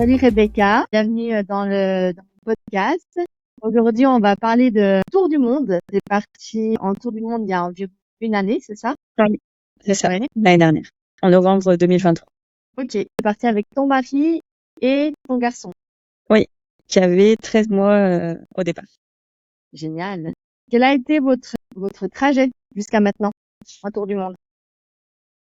Salut Rebecca, bienvenue dans le podcast. Aujourd'hui, on va parler de Tour du monde. C'est parti en Tour du monde il y a environ une année, c'est ça? Oui, c'est ça, Ouais. l'année dernière, en novembre 2023. Ok, c'est parti avec ton mari et ton garçon. Oui, qui avait 13 mois au départ. Génial. Quel a été votre trajet jusqu'à maintenant en Tour du monde?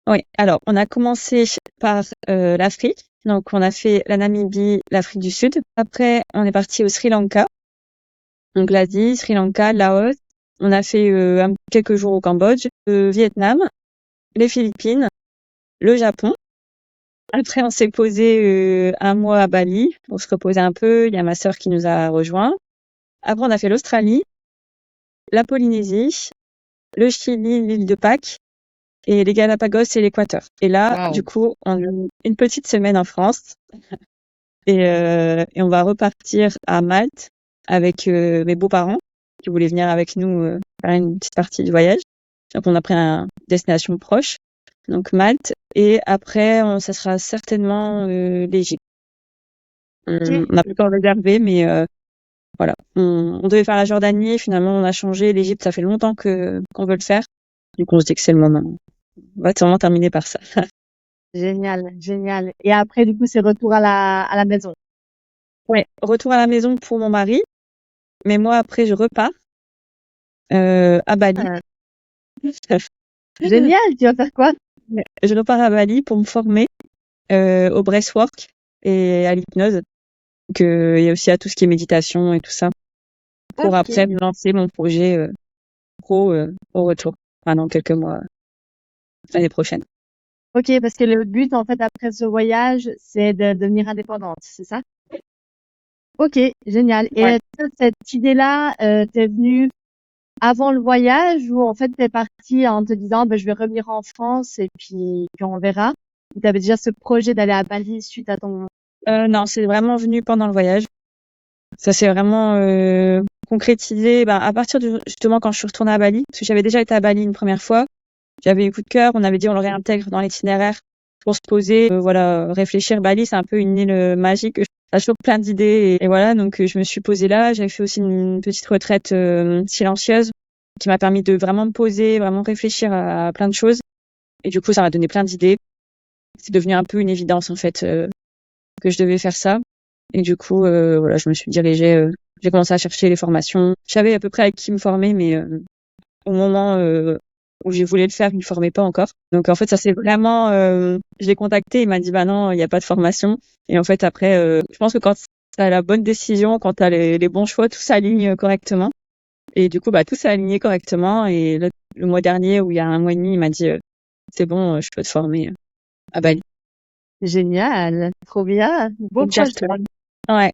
Oui, alors on a commencé par l'Afrique. Donc on a fait la Namibie, l'Afrique du Sud. Après, on est parti au Sri Lanka. Donc l'Asie, Sri Lanka, Laos. On a fait quelques jours au Cambodge, le Vietnam, les Philippines, le Japon. Après, on s'est posé un mois à Bali pour se reposer un peu. Il y a ma sœur qui nous a rejoints. Après, on a fait l'Australie, la Polynésie, le Chili, l'île de Pâques et les Galapagos et l'Équateur. Et là, du Wow. coup, on a une petite semaine en France et on va repartir à Malte avec mes beaux-parents qui voulaient venir avec nous faire une petite partie du voyage. Donc, on a pris une destination proche, donc Malte. Et après, ça sera certainement l'Égypte. On n'a pas encore réservé, mais voilà. On devait faire la Jordanie, finalement, on a changé. L'Égypte, ça fait longtemps qu'on veut le faire. Du coup, on se dit que c'est le moment. On va sûrement terminer par ça. Génial, génial. Et après, du coup, c'est retour à la maison. Ouais, retour à la maison pour mon mari. Mais moi, après, je repars à Bali. Ah, génial, tu vas faire quoi? Je repars à Bali pour me former au breathwork et à l'hypnose. Donc, et aussi à tout ce qui est méditation et tout ça. Pour Ok. après me lancer mon projet pro au retour. Enfin, dans quelques mois, l'année prochaine. Ok, parce que le but, en fait, après ce voyage, c'est de devenir indépendante, c'est ça? Ok, génial. Et Ouais. toi, cette idée-là, t'es venue avant le voyage ou en fait t'es partie en te disant, ben, je vais revenir en France et puis on verra. Ou t'avais déjà ce projet d'aller à Bali suite à ton... Non, c'est vraiment venu pendant le voyage. Ça s'est vraiment concrétisé à partir de justement quand je suis retournée à Bali, parce que j'avais déjà été à Bali une première fois. J'avais eu coup de cœur, on avait dit on le réintègre dans l'itinéraire pour se poser, voilà, réfléchir. Bali, c'est un peu une île magique. Ça toujours plein d'idées et voilà, donc je me suis posée là. J'avais fait aussi une petite retraite silencieuse qui m'a permis de vraiment me poser, vraiment réfléchir à plein de choses. Et du coup, ça m'a donné plein d'idées. C'est devenu un peu une évidence en fait que je devais faire ça. Et du coup, voilà, je me suis dirigée. J'ai commencé à chercher les formations. Je savais à peu près avec qui me former, mais au moment où j'ai voulu le faire, il ne me formait pas encore. Donc en fait, ça c'est vraiment, je l'ai contacté, il m'a dit bah non, il n'y a pas de formation. Et en fait après, je pense que quand t'as la bonne décision, quand t'as les bons choix, tout s'aligne correctement. Et du coup, bah tout s'est aligné correctement. Et le mois dernier, où il y a un mois et demi, il m'a dit c'est bon, je peux te former à Bali. Génial, trop bien, beau Donc j'ai projet, retourné. Ouais.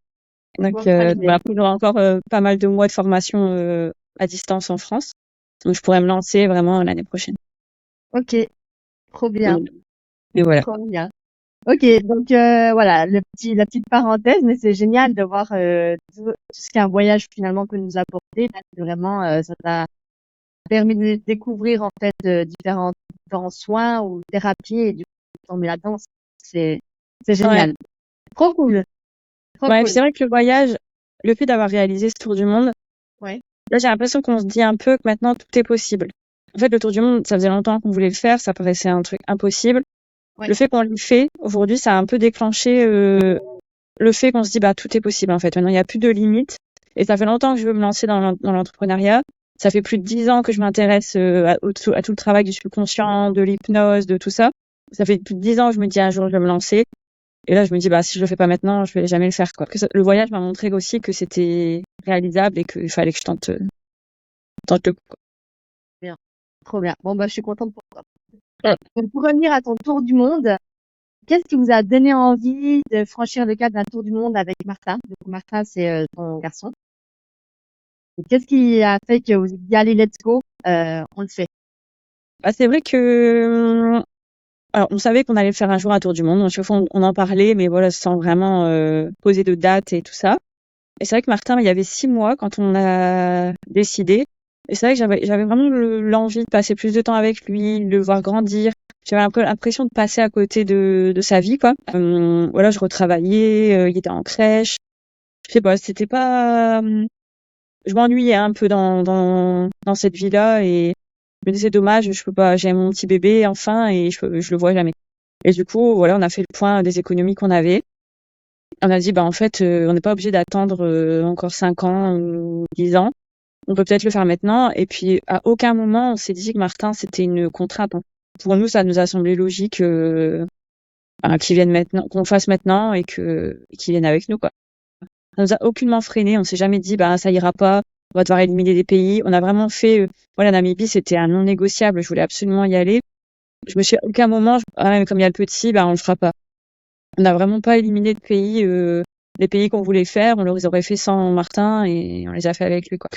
Donc beau projet. après, j'aurai encore pas mal de mois de formation à distance en France. Donc je pourrais me lancer vraiment l'année prochaine. Ok, trop bien, Donc, et voilà. trop bien. Ok, donc voilà, la petite parenthèse, mais c'est génial de voir tout ce qu'un voyage finalement peut nous apporter. Parce que vraiment, ça t'a permis de découvrir en fait différents soins ou thérapies et du coup tomber là-dedans, c'est c'est Ouais. génial. Trop cool, trop Ouais, puis cool. c'est vrai que le voyage, le fait d'avoir réalisé ce tour du monde, Ouais. là j'ai l'impression qu'on se dit un peu que maintenant tout est possible. En fait, le tour du monde, ça faisait longtemps qu'on voulait le faire, ça paraissait un truc impossible. Ouais. Le fait qu'on l'ait fait, aujourd'hui, ça a un peu déclenché le fait qu'on se dit bah tout est possible en fait. Maintenant, il n'y a plus de limites. Et ça fait longtemps que je veux me lancer dans l'entrepreneuriat. Ça fait plus de 10 ans que je m'intéresse à tout le travail du subconscient, de l'hypnose, de tout ça. Ça fait plus de 10 ans que je me dis un jour je vais me lancer. Et là, je me dis, bah, si je le fais pas maintenant, je vais jamais le faire, quoi. Le voyage m'a montré aussi que c'était réalisable et qu'il fallait que je tente le coup, quoi. Bien, trop bien. Bon bah je suis contente pour toi. Ouais. Donc pour revenir à ton tour du monde, qu'est-ce qui vous a donné envie de franchir le cap d'un tour du monde avec Martin? Donc Martin, c'est ton garçon. Et qu'est-ce qui a fait que vous êtes dit allez, let's go, on le fait? Bah, c'est vrai que, alors, on savait qu'on allait le faire un jour un tour du monde. À chaque fois, on en parlait, mais voilà, sans vraiment poser de date et tout ça. Et c'est vrai que Martin, il y avait 6 mois quand on a décidé. Et c'est vrai que j'avais vraiment l'envie de passer plus de temps avec lui, de le voir grandir. J'avais un peu l'impression de passer à côté de sa vie, quoi. Voilà, je retravaillais, il était en crèche. Je sais pas, c'était pas, je m'ennuyais un peu dans cette vie-là et je me disais dommage, je peux pas, j'ai mon petit bébé enfin et je le vois jamais. Et du coup, voilà, on a fait le point des économies qu'on avait. On a dit, bah, en fait, on n'est pas obligé d'attendre encore 5 ans ou 10 ans. On peut peut-être le faire maintenant. Et puis, à aucun moment, on s'est dit que Martin, c'était une contrainte, hein. Pour nous, ça nous a semblé logique qu'il vienne maintenant, qu'on le fasse maintenant et qu'il vienne avec nous, quoi. Ça nous a aucunement freiné. On s'est jamais dit, bah, ça ira pas, on va devoir éliminer des pays. On a vraiment fait, voilà, Namibie, c'était un non négociable. Je voulais absolument y aller. Je me suis à aucun moment, même comme il y a le petit, bah, on le fera pas. On n'a vraiment pas éliminé de pays, les pays qu'on voulait faire, on les aurait fait sans Martin et on les a fait avec lui, quoi.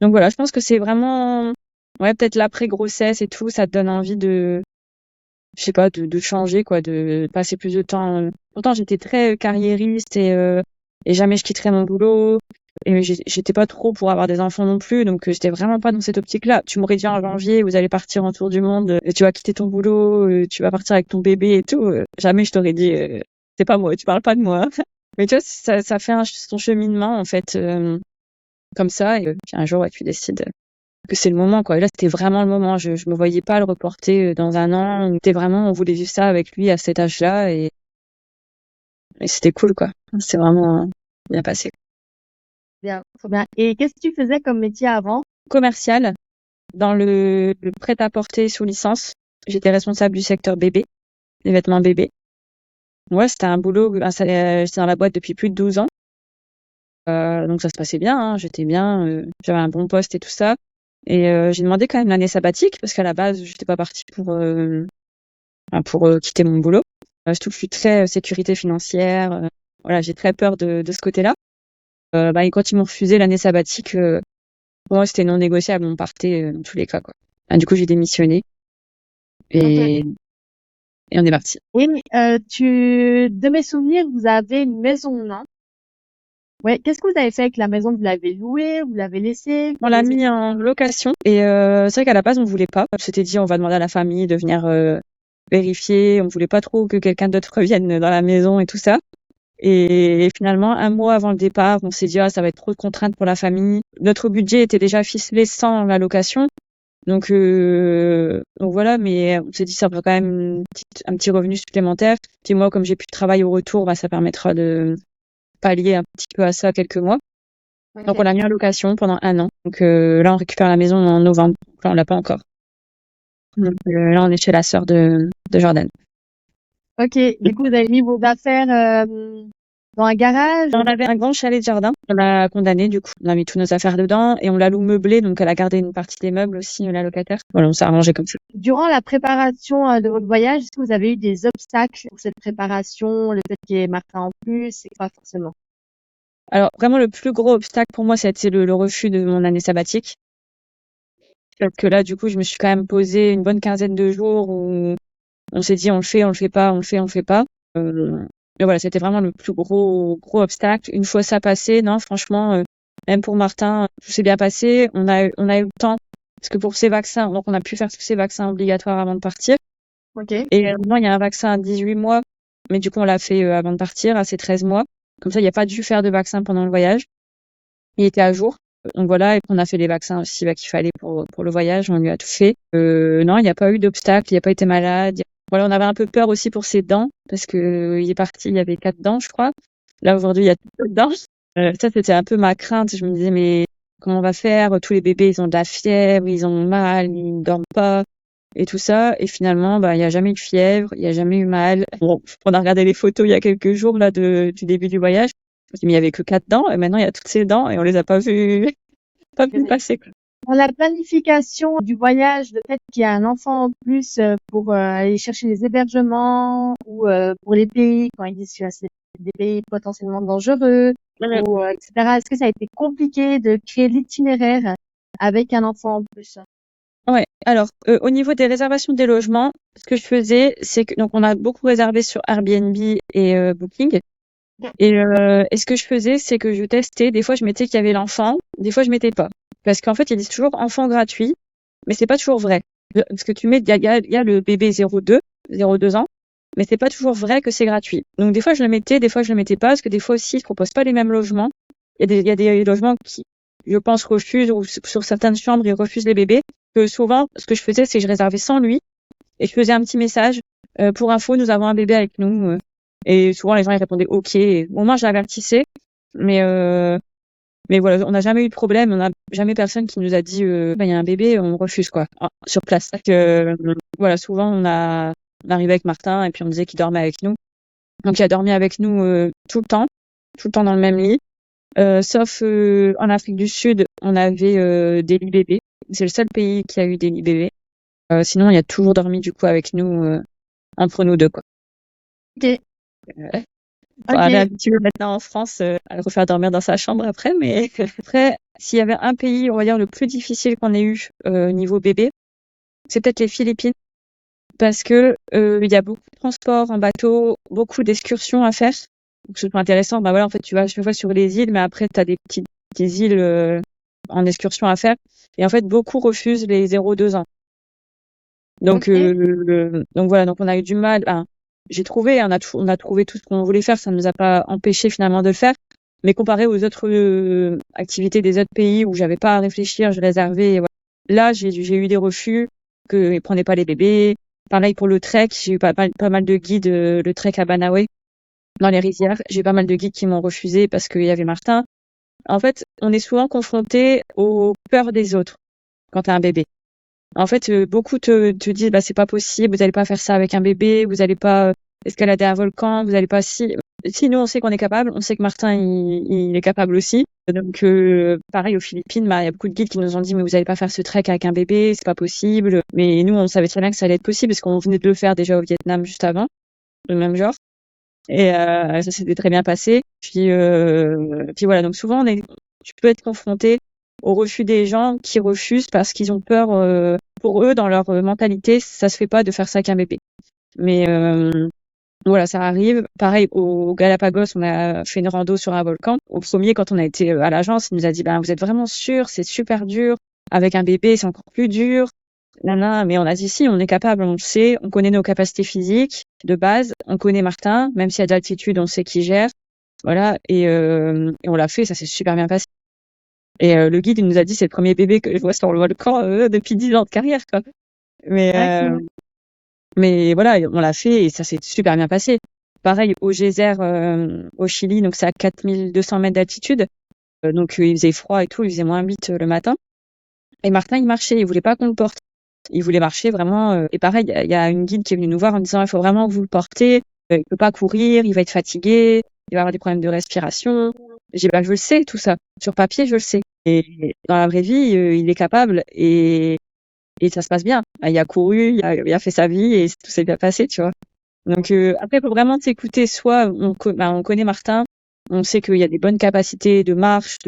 Donc voilà, je pense que c'est vraiment, ouais, peut-être l'après-grossesse et tout, ça te donne envie je sais pas, de changer, quoi, de passer plus de temps. Pourtant, j'étais très carriériste et jamais je quitterais mon boulot. Et j'étais pas trop pour avoir des enfants non plus, donc j'étais vraiment pas dans cette optique-là. Tu m'aurais dit en janvier, vous allez partir en tour du monde, tu vas quitter ton boulot, tu vas partir avec ton bébé et tout. Jamais je t'aurais dit, c'est pas moi, tu parles pas de moi. Mais tu vois, ça fait son cheminement en fait, comme ça. Et puis un jour, ouais, tu décides que c'est le moment, quoi. Et là, c'était vraiment le moment. Je me voyais pas le reporter dans un an. C'était vraiment, on voulait vivre ça avec lui à cet âge-là et c'était cool, quoi. C'est vraiment bien passé. Bien, trop bien. Et qu'est-ce que tu faisais comme métier avant? Commercial dans le prêt-à-porter sous licence. J'étais responsable du secteur bébé, les vêtements bébés. Ouais, c'était un boulot. J'étais dans la boîte depuis plus de 12 ans. Donc ça se passait bien, hein. J'étais bien, j'avais un bon poste et tout ça. Et j'ai demandé quand même l'année sabbatique parce qu'à la base, j'étais pas partie pour quitter mon boulot. Surtout que je suis très sécurité financière. Voilà, j'ai très peur de ce côté-là. Et quand ils m'ont refusé l'année sabbatique, pour moi, c'était non négociable. On partait dans tous les cas, quoi. Du coup, j'ai démissionné et on est parti. Et de mes souvenirs, vous avez une maison, non? Ouais. Qu'est-ce que vous avez fait avec la maison? Vous l'avez louée? Vous l'avez laissée? On l'a mis en location et c'est vrai qu'à la base, on voulait pas. On s'était dit, on va demander à la famille de venir vérifier. On voulait pas trop que quelqu'un d'autre revienne dans la maison et tout ça. Et finalement, un mois avant le départ, on s'est dit, ça va être trop de contraintes pour la famille. Notre budget était déjà ficelé sans la location. Donc voilà, mais on s'est dit, ça fera quand même un petit revenu supplémentaire. Puis moi, comme j'ai plus de travail au retour, ça permettra de pallier un petit peu à ça quelques mois. Okay. Donc on l'a mis en location pendant 1 an. Donc là, on récupère la maison en novembre. Donc là, on l'a pas encore. Donc là, on est chez la sœur de Jordan. Ok, du coup, vous avez mis vos affaires dans un garage? On avait un grand chalet de jardin. On l'a condamné, du coup. On a mis toutes nos affaires dedans et on l'a loué meublé. Donc, elle a gardé une partie des meubles aussi, la locataire. Voilà, on s'est arrangé comme ça. Durant la préparation de votre voyage, est-ce que vous avez eu des obstacles pour cette préparation? Le fait qu'il y ait Martin en plus, c'est pas forcément. Alors, vraiment, le plus gros obstacle pour moi, c'était le refus de mon année sabbatique. Parce que là, du coup, je me suis quand même posé une bonne quinzaine de jours où on s'est dit, on le fait, on le fait pas, on le fait, on le fait pas. Mais voilà, c'était vraiment le plus gros obstacle. Une fois ça passé, non, franchement, même pour Martin, tout s'est bien passé. On a eu le temps. Parce que pour ces vaccins, donc on a pu faire tous ces vaccins obligatoires avant de partir. Ok. Et maintenant, il y a un vaccin à 18 mois. Mais du coup, on l'a fait avant de partir, à ses 13 mois. Comme ça, il n'y a pas dû faire de vaccin pendant le voyage. Il était à jour. Donc voilà, et on a fait les vaccins aussi qu'il fallait pour le voyage. On lui a tout fait. Non, il n'y a pas eu d'obstacle. Il n'y a pas été malade. Voilà, on avait un peu peur aussi pour ses dents parce que il est parti, il y avait 4 dents, je crois. Là aujourd'hui, il y a toutes dents. Ça, c'était un peu ma crainte. Je me disais, mais comment on va faire? Tous les bébés, ils ont de la fièvre, ils ont mal, ils ne dorment pas et tout ça. Et finalement, il y a jamais eu de fièvre, il y a jamais eu mal. Bon, on a regardé les photos il y a quelques jours là du début du voyage. Je me dis, mais il y avait que 4 dents et maintenant il y a toutes ces dents et on les a pas vues passer, quoi. Dans la planification du voyage, le fait qu'il y a un enfant en plus pour aller chercher des hébergements ou pour les pays, quand ils disent que c'est des pays potentiellement dangereux, ou, etc. Est-ce que ça a été compliqué de créer l'itinéraire avec un enfant en plus? Ouais. Alors, au niveau des réservations des logements, ce que je faisais, c'est que donc on a beaucoup réservé sur Airbnb et Booking. Et ce que je faisais, c'est que je testais. Des fois, je mettais qu'il y avait l'enfant. Des fois, je mettais pas. Parce qu'en fait, ils disent toujours enfant gratuit, mais c'est pas toujours vrai. Parce que tu mets, il y a le bébé 0,2 ans, mais c'est pas toujours vrai que c'est gratuit. Donc, des fois, je le mettais, des fois, je le mettais pas, parce que des fois aussi, ils proposent pas les mêmes logements. Il y a des logements qui, je pense, refusent, ou sur certaines chambres, ils refusent les bébés. Que souvent, ce que je faisais, c'est que je réservais sans lui, et je faisais un petit message, pour info, nous avons un bébé avec nous, et souvent, les gens, ils répondaient OK. Au moins, je l'avertissais. Mais voilà, on n'a jamais eu de problème, on n'a jamais personne qui nous a dit il y a un bébé, on refuse quoi, sur place. Voilà, souvent on arrivait avec Martin et puis on disait qu'il dormait avec nous. Donc il a dormi avec nous tout le temps dans le même lit. Sauf en Afrique du Sud, on avait des lits bébés. C'est le seul pays qui a eu des lits bébés. Sinon, il a toujours dormi du coup avec nous entre nous deux quoi. Ok. On Ok. est habitué maintenant en France à le refaire dormir dans sa chambre après, mais après, s'il y avait un pays, on va dire, le plus difficile qu'on ait eu niveau bébé, c'est peut-être les Philippines, parce que il y a beaucoup de transports en bateau, beaucoup d'excursions à faire. Donc, c'est intéressant. Bah voilà, en fait, tu vas, je vois sur les îles, mais après, tu as des îles en excursion à faire. Et en fait, beaucoup refusent les 0,2 ans. Donc, Ok. donc voilà, donc on a eu du mal. J'ai trouvé, on a trouvé tout ce qu'on voulait faire, ça ne nous a pas empêché finalement de le faire. Mais comparé aux autres activités des autres pays où j'avais pas à réfléchir, je réservais. Et voilà. Là, j'ai eu des refus, qu'ils prenaient pas les bébés. Pareil pour le trek, j'ai eu pas mal de guides, le trek à Banawe, dans les rizières. J'ai eu pas mal de guides qui m'ont refusé parce qu'il y avait Martin. En fait, on est souvent confronté aux peurs des autres quand t'as un bébé. En fait, beaucoup te disent, bah, c'est pas possible, vous allez pas faire ça avec un bébé, vous allez pas escalader un volcan, vous allez pas si nous, on sait qu'on est capable, on sait que Martin, il est capable aussi. Donc, pareil, aux Philippines, bah, il y a beaucoup de guides qui nous ont dit, mais vous allez pas faire ce trek avec un bébé, c'est pas possible. Mais nous, on savait très bien que ça allait être possible parce qu'on venait de le faire déjà au Vietnam juste avant, le même genre. Et, ça s'était très bien passé. Puis voilà. Donc, souvent, tu peux être confronté au refus des gens qui refusent parce qu'ils ont peur, pour eux, dans leur mentalité, ça se fait pas de faire ça avec un bébé. Mais voilà, ça arrive. Pareil, au Galapagos, on a fait une rando sur un volcan. Au premier, quand on a été à l'agence, il nous a dit, ben, vous êtes vraiment sûr, c'est super dur. Avec un bébé, c'est encore plus dur. Nana, mais on a dit si, on est capable, on le sait, on connaît nos capacités physiques de base, on connaît Martin, même s'il y a d'altitude, on sait qui gère. Voilà, et on l'a fait, ça s'est super bien passé. Et le guide, il nous a dit, c'est le premier bébé que je vois sur le volcan depuis 10 ans de carrière, quoi. Mais, mais voilà, on l'a fait et ça s'est super bien passé. Pareil, au geyser, au Chili, donc c'est à 4200 mètres d'altitude. Donc il faisait froid et tout, il faisait -8 le matin. Et Martin, il marchait, il voulait pas qu'on le porte. Il voulait marcher vraiment. Et pareil, il y a une guide qui est venue nous voir en disant, il faut vraiment que vous le portez. Il peut pas courir, il va être fatigué, il va avoir des problèmes de respiration. J'ai bah, je le sais, tout ça. Sur papier, je le sais. Et dans la vraie vie, il est capable et ça se passe bien. Il a couru, il a fait sa vie et tout s'est bien passé, tu vois. Donc après, il faut vraiment s'écouter. Soit on connaît Martin, on sait qu'il y a des bonnes capacités de marche,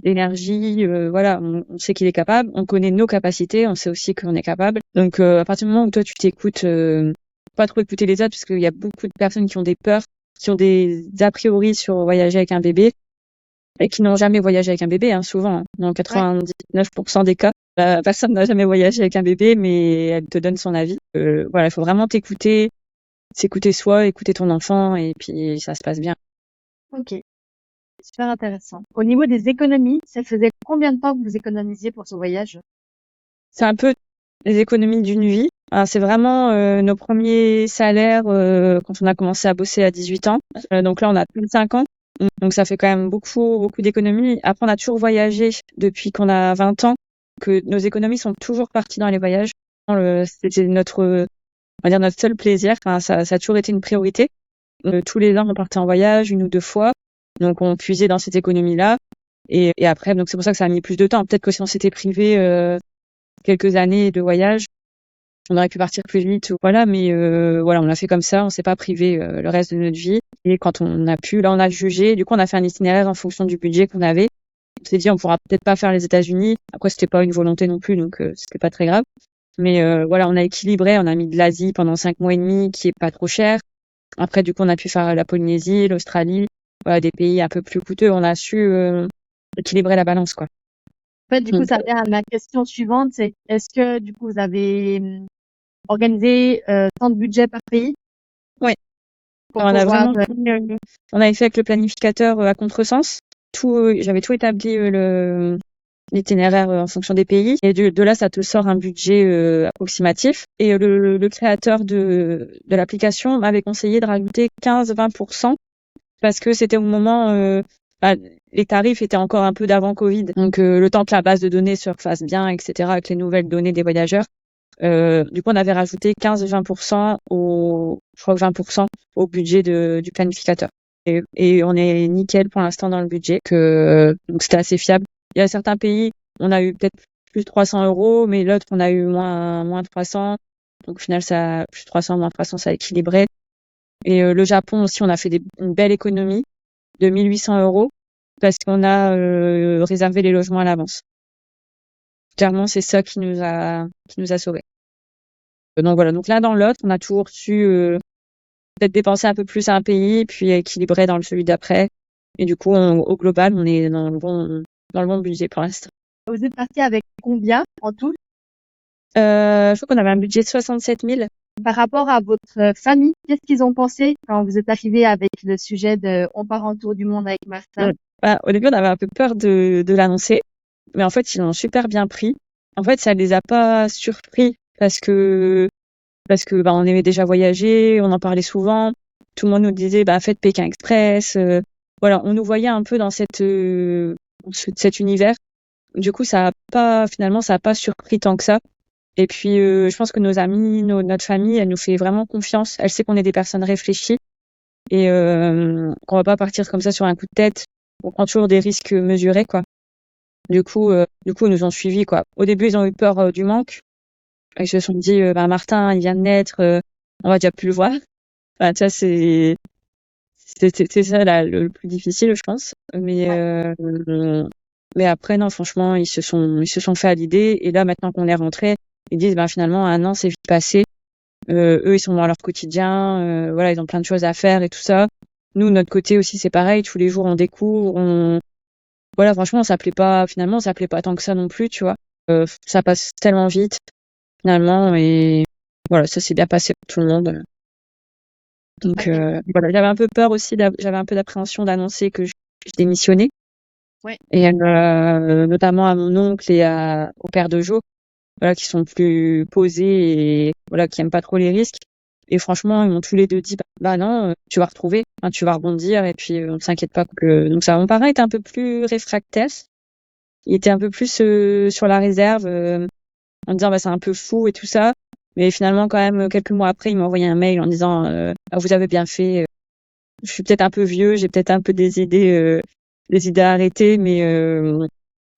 d'énergie, voilà, on sait qu'il est capable, on connaît nos capacités, on sait aussi qu'on est capable. Donc à partir du moment où toi tu t'écoutes, pas trop écouter les autres, parce qu'il y a beaucoup de personnes qui ont des peurs, qui ont des a priori sur voyager avec un bébé et qui n'ont jamais voyagé avec un bébé, hein, souvent. Hein. Dans 99% des cas, personne n'a jamais voyagé avec un bébé, mais elle te donne son avis. Voilà, il faut vraiment t'écouter, s'écouter soi, écouter ton enfant, et puis ça se passe bien. Ok. Super intéressant. Au niveau des économies, ça faisait combien de temps que vous économisiez pour ce voyage? C'est un peu les économies d'une vie. Alors, c'est vraiment nos premiers salaires quand on a commencé à bosser à 18 ans. Donc là, on a plus de 5 ans. Donc ça fait quand même beaucoup d'économies. Après, on a toujours voyagé depuis qu'on a 20 ans. Que nos économies sont toujours parties dans les voyages. C'était on va dire notre seul plaisir. Enfin, ça a toujours été une priorité. Tous les ans, on partait en voyage 1 ou 2 fois. Donc on puisait dans cette économie-là. Et après, donc c'est pour ça que ça a mis plus de temps. Peut-être que si on s'était privé quelques années de voyage, on aurait pu partir plus vite ou voilà, mais voilà, on l'a fait comme ça, on s'est pas privé le reste de notre vie. Et quand on a pu, là on a jugé, du coup on a fait un itinéraire en fonction du budget qu'on avait. On s'est dit on pourra peut-être pas faire les États-Unis. Après c'était pas une volonté non plus, donc c'était pas très grave. Mais voilà, on a équilibré, on a mis de l'Asie pendant 5 mois et demi, qui est pas trop cher. Après du coup on a pu faire la Polynésie, l'Australie, voilà, des pays un peu plus coûteux. On a su équilibrer la balance, quoi. En fait, du coup, Mm. ça vient à ma question suivante, c'est est-ce que du coup vous avez organisé tant de budget par pays Ouais. pour Alors, on a pouvoir vraiment on avait fait avec le planificateur à contresens. J'avais tout établi l'itinéraire en fonction des pays. Et de là, ça te sort un budget approximatif. Et le créateur de l'application m'avait conseillé de rajouter 15-20% parce que c'était au moment bah, les tarifs étaient encore un peu d'avant Covid. Donc le temps que la base de données se refasse bien, etc., avec les nouvelles données des voyageurs. Du coup, on avait rajouté 15-20% je crois que 20% au budget du planificateur. Et on est nickel pour l'instant dans le budget, donc c'était assez fiable. Il y a certains pays, on a eu peut-être plus 300 €, mais l'autre, on a eu moins 300. Donc au final, ça, plus 300, moins 300, ça a équilibré. Et le Japon aussi, on a fait une belle économie de 1800 € parce qu'on a réservé les logements à l'avance. Clairement, c'est ça qui nous a sauvés. Donc voilà, donc l'un dans l'autre, on a toujours su peut-être dépenser un peu plus à un pays, puis équilibrer dans celui d'après. Et du coup, au global, on est dans le bon budget pour l'instant. vous êtes parti avec combien en tout? Je crois qu'on avait un budget de 67 000. Par rapport à votre famille, qu'est-ce qu'ils ont pensé quand vous êtes arrivé avec le sujet de on part en tour du monde avec Martin? Bah, au début, on avait un peu peur de l'annoncer, mais en fait, ils l'ont super bien pris. En fait, ça les a pas surpris parce que bah, on aimait déjà voyager, on en parlait souvent. Tout le monde nous disait bah faites Pékin Express. Voilà, on nous voyait un peu dans cet univers. Du coup, finalement, ça a pas surpris tant que ça. Et puis, je pense que nos amis, notre famille, elle nous fait vraiment confiance. Elle sait qu'on est des personnes réfléchies et qu'on va pas partir comme ça sur un coup de tête. On prend toujours des risques mesurés, quoi. Du coup, ils nous ont suivis, quoi. Au début, ils ont eu peur du manque. Ils se sont dit, bah Martin, il vient de naître, on va déjà plus le voir. Enfin, tu vois, c'est ça le plus difficile, je pense. Mais après, non, franchement, ils se sont fait à l'idée. Et là, maintenant qu'on est rentré, ils disent, bah finalement, un an, c'est vite passé. Eux, ils sont dans leur quotidien. Voilà, ils ont plein de choses à faire et tout ça. Nous, de notre côté aussi, c'est pareil. Tous les jours, on découvre. Voilà, franchement, finalement, ça plaît pas tant que ça non plus, tu vois. Ça passe tellement vite, finalement. Et voilà, ça s'est bien passé pour tout le monde. Donc, voilà, j'avais un peu peur aussi, j'avais un peu d'appréhension d'annoncer que je démissionnais. Ouais. Et notamment à mon oncle et au père de Jo, voilà, qui sont plus posés et voilà, qui aiment pas trop les risques. Et franchement, ils m'ont tous les deux dit, bah non, tu vas retrouver, hein, tu vas rebondir et puis on ne s'inquiète pas. Donc ça, mon parrain était un peu plus réfractaire. Il était un peu plus sur la réserve, en disant bah c'est un peu fou et tout ça. Mais finalement, quand même, quelques mois après, il m'a envoyé un mail en disant ah, vous avez bien fait. Je suis peut-être un peu vieux, j'ai peut-être un peu des idées à arrêter, mais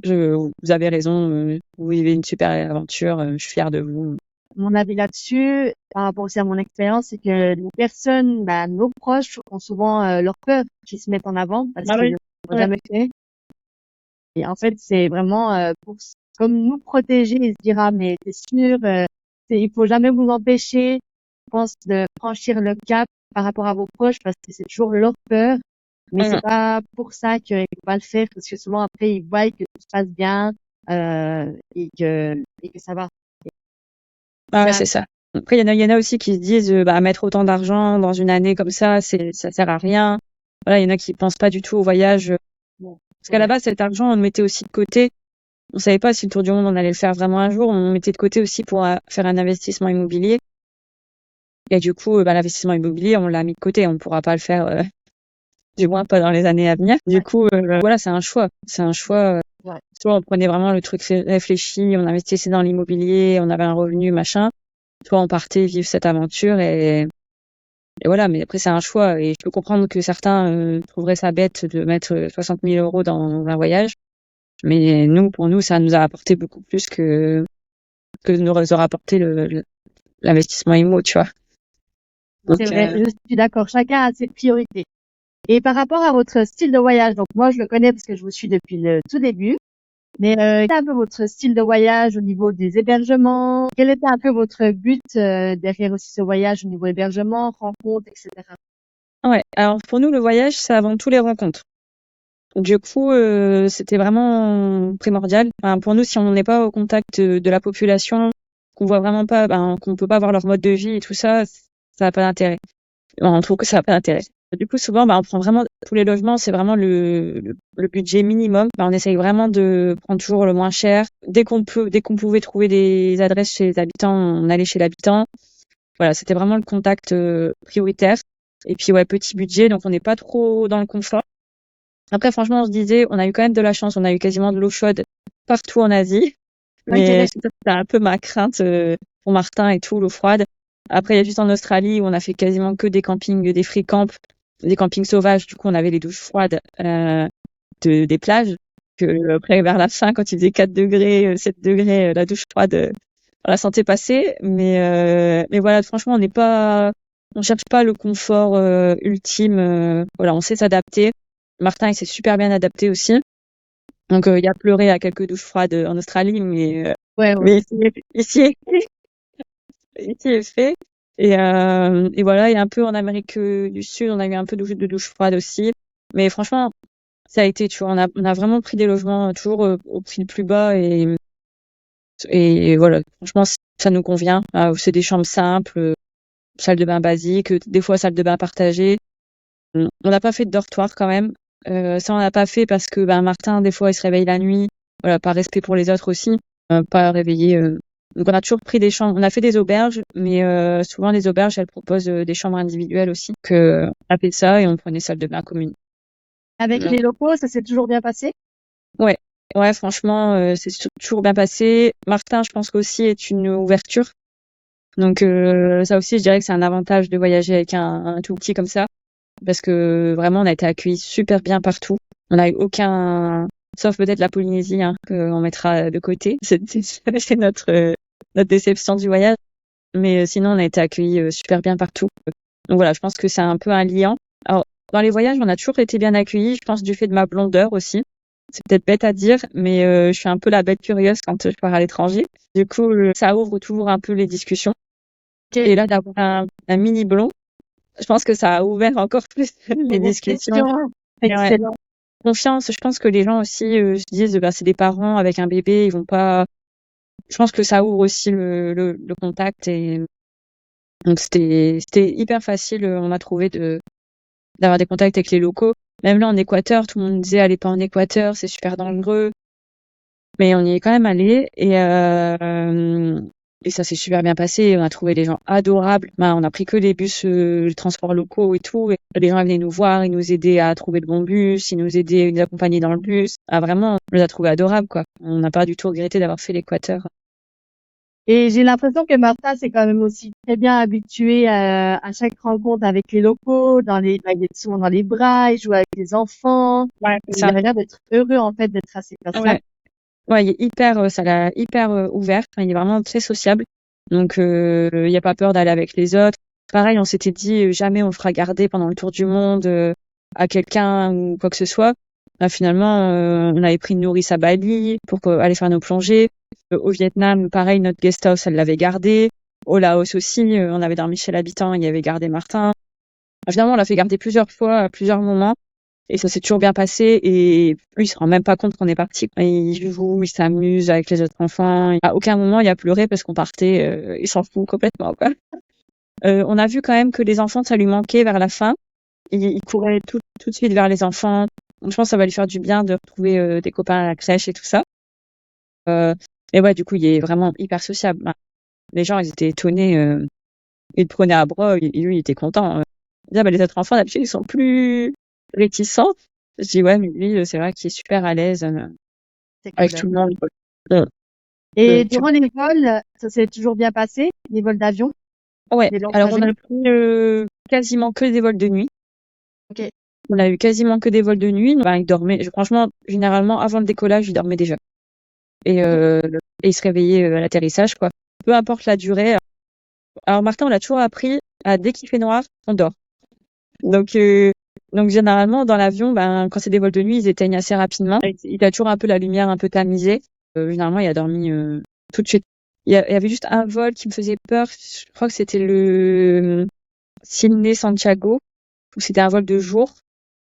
vous avez raison. Vous vivez une super aventure. Je suis fière de vous. Mon avis là-dessus, par rapport aussi à mon expérience, c'est que les personnes, bah, nos proches, ont souvent leur peur qui se mettent en avant parce Ah qu'ils oui. l'ont jamais fait. Et en fait, c'est vraiment comme nous protéger et se dire ah mais c'est sûr, il faut jamais vous empêcher, je pense, de franchir le cap par rapport à vos proches parce que c'est toujours leur peur. Mais c'est pas pour ça qu'il faut pas le faire parce que souvent après ils voient que tout se passe bien et que ça va. Ah ouais, c'est ça. Après, il y en a aussi qui se disent, bah, mettre autant d'argent dans une année comme ça sert à rien. Voilà, il y en a qui pensent pas du tout au voyage. Bon, Parce qu'à la base, cet argent, on le mettait aussi de côté. On savait pas si le tour du monde, on allait le faire vraiment un jour. On le mettait de côté aussi pour faire un investissement immobilier. Et du coup, bah, l'investissement immobilier, on l'a mis de côté. On ne pourra pas le faire, du moins pas dans les années à venir. Du coup, voilà, c'est un choix. C'est un choix. Soit on prenait vraiment le truc réfléchi, on investissait dans l'immobilier, on avait un revenu, machin. Soit on partait vivre cette aventure et voilà. Mais après, c'est un choix. Et je peux comprendre que certains trouveraient ça bête de mettre 60 000 € dans un voyage. Mais pour nous, ça nous a apporté beaucoup plus que nous aurait apporté l'investissement immo, tu vois. Donc, c'est vrai, je suis d'accord. Chacun a ses priorités. Et par rapport à votre style de voyage, donc moi je le connais parce que je vous suis depuis le tout début. Mais quel était un peu votre style de voyage au niveau des hébergements? Quel était un peu votre but derrière aussi ce voyage au niveau hébergement, rencontres, etc. ouais. Alors, pour nous, le voyage, c'est avant tout les rencontres. Du coup, c'était vraiment primordial. Enfin, pour nous, si on n'est pas au contact de la population, qu'on voit vraiment pas, qu'on peut pas voir leur mode de vie et tout ça, ça n'a pas d'intérêt. On trouve que ça n'a pas d'intérêt. Du coup, souvent, on prend vraiment tous les logements, c'est vraiment le budget minimum. On essaye vraiment de prendre toujours le moins cher. Dès qu'on pouvait trouver des adresses chez les habitants, on allait chez l'habitant. Voilà, c'était vraiment le contact prioritaire. Et puis, ouais, petit budget, donc on n'est pas trop dans le confort. Après, franchement, on se disait, on a eu quand même de la chance, on a eu quasiment de l'eau chaude partout en Asie. Mais c'était un peu ma crainte pour Martin et tout, l'eau froide. Après, il y a juste en Australie où on a fait quasiment que des campings, des free camps, des campings sauvages. Du coup, on avait les douches froides des plages. Que après, vers la fin, quand il faisait 4 degrés, 7 degrés, la douche froide, on la sentait passer. Mais voilà, franchement, on cherche pas le confort ultime. Voilà, on sait s'adapter. Martin, il s'est super bien adapté aussi. Donc, il a pleuré à quelques douches froides en Australie, mais Ouais. ici est fait. Et voilà, et un peu en Amérique du Sud, on a eu un peu de douche froide aussi. Mais franchement, ça a été, tu vois, on a vraiment pris des logements toujours au prix le plus bas et voilà, franchement, ça nous convient. C'est des chambres simples, salle de bain basique, des fois salle de bain partagée. On n'a pas fait de dortoir quand même. Ça, on n'a pas fait parce que Martin, des fois, il se réveille la nuit. Voilà, par respect pour les autres aussi. Pas réveiller. Donc, on a toujours pris des chambres. On a fait des auberges, mais souvent, les auberges, elles proposent des chambres individuelles aussi. Donc, on a fait ça et on prenait salle de bain commune. Avec les locaux, ça s'est toujours bien passé? Ouais, ouais, franchement, c'est toujours bien passé. Martin, je pense qu'aussi est une ouverture. Donc, ça aussi, je dirais que c'est un avantage de voyager avec un tout petit comme ça. Parce que vraiment, on a été accueillis super bien partout. On n'a eu aucun, sauf peut-être la Polynésie, qu'on mettra de côté. C'est notre déception du voyage. Mais sinon, on a été accueillis super bien partout. Donc voilà, je pense que c'est un peu un liant. Alors, dans les voyages, on a toujours été bien accueillis. Je pense du fait de ma blondeur aussi. C'est peut-être bête à dire, mais je suis un peu la bête curieuse quand je pars à l'étranger. Du coup, ça ouvre toujours un peu les discussions. Okay. Et là, d'avoir un mini blond, je pense que ça a ouvert encore plus les discussions. Excellent. Confiance, je pense que les gens aussi se disent c'est des parents avec un bébé, ils vont pas. Je pense que ça ouvre aussi le contact et donc c'était hyper facile. On a trouvé d'avoir des contacts avec les locaux. Même là en Équateur, tout le monde disait allez pas en Équateur, c'est super dangereux. Mais on y est quand même allé et ça s'est super bien passé. On a trouvé des gens adorables. On a pris que les bus, les transports locaux et tout. Et les gens venaient nous voir, ils nous aidaient à trouver le bon bus, ils nous aidaient, ils nous accompagnaient dans le bus. Vraiment, on les a trouvés adorables, quoi. On n'a pas du tout regretté d'avoir fait l'Équateur. Et j'ai l'impression que Martha s'est quand même aussi très bien habitué à chaque rencontre avec les locaux, il est souvent dans les bras, il joue avec les enfants. Ouais, Il a l'air d'être heureux, en fait, d'être à ces places-là. Ouais, il est hyper, ça l'a hyper ouvert. Enfin, il est vraiment très sociable. Donc, il n'y a pas peur d'aller avec les autres. Pareil, on s'était dit jamais on le fera garder pendant le tour du monde à quelqu'un ou quoi que ce soit. Finalement, on avait pris une nourrice à Bali pour aller faire nos plongées. Au Vietnam, pareil, notre guest house, elle l'avait gardé. Au Laos aussi, on avait dormi chez l'habitant, il y avait gardé Martin. Finalement, on l'a fait garder plusieurs fois, à plusieurs moments. Et ça s'est toujours bien passé. Et lui, il se rend même pas compte qu'on est parti. Il joue, il s'amuse avec les autres enfants. À aucun moment, il a pleuré parce qu'on partait. Il s'en fout complètement, quoi. On a vu quand même que les enfants, ça lui manquait vers la fin. Il courait tout de suite vers les enfants. Je pense que ça va lui faire du bien de retrouver des copains à la crèche et tout ça. Et ouais, du coup, il est vraiment hyper sociable. Les gens, ils étaient étonnés. Ils le prenaient à bras. Et lui, il était content. Les autres enfants, d'habitude, ils sont plus réticents. Je dis ouais, mais lui, c'est vrai qu'il est super à l'aise avec tout le monde. Et durant les vols, ça s'est toujours bien passé, les vols d'avion? Ouais, alors on a pris quasiment que des vols de nuit. Ok. On a eu quasiment que des vols de nuit. Il dormait. Franchement, généralement, avant le décollage, il dormait déjà. Et il se réveillait à l'atterrissage, quoi. Peu importe la durée. Alors Martin, on l'a toujours appris dès qu'il fait noir, on dort. Donc généralement dans l'avion, quand c'est des vols de nuit, ils éteignent assez rapidement. Il a toujours un peu la lumière un peu tamisée. Généralement, il a dormi tout de suite. Il y avait juste un vol qui me faisait peur. Je crois que c'était le Sydney-Santiago, où c'était un vol de jour.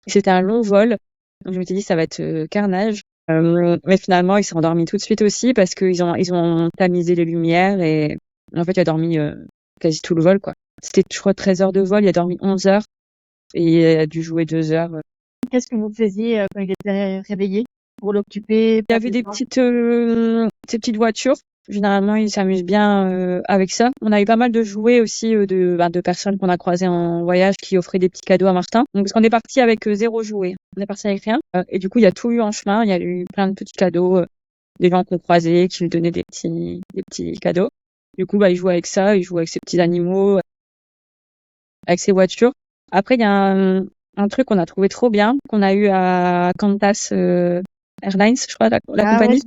C'était un long vol. Donc je m'étais dit ça va être carnage. Mais finalement, il s'est endormi tout de suite aussi parce qu'ils ont tamisé les lumières et en fait, il a dormi quasi tout le vol, quoi. C'était, je crois, 13 heures de vol. Il a dormi 11 heures et il a dû jouer 2 heures. Qu'est-ce que vous faisiez quand il était réveillé pour l'occuper, Il y avait ces petites voitures. Généralement, il s'amuse bien avec ça. On a eu pas mal de jouets aussi de personnes qu'on a croisées en voyage qui offraient des petits cadeaux à Martin. Donc, parce qu'on est parti avec 0 jouet. On est parti avec rien. Et du coup, il y a tout eu en chemin. Il y a eu plein de petits cadeaux, des gens qu'on croisait qui lui donnaient des petits cadeaux. Du coup, il jouait avec ça. Il jouait avec ses petits animaux, avec ses voitures. Après, il y a un truc qu'on a trouvé trop bien, qu'on a eu à Qantas Airlines, je crois, la compagnie.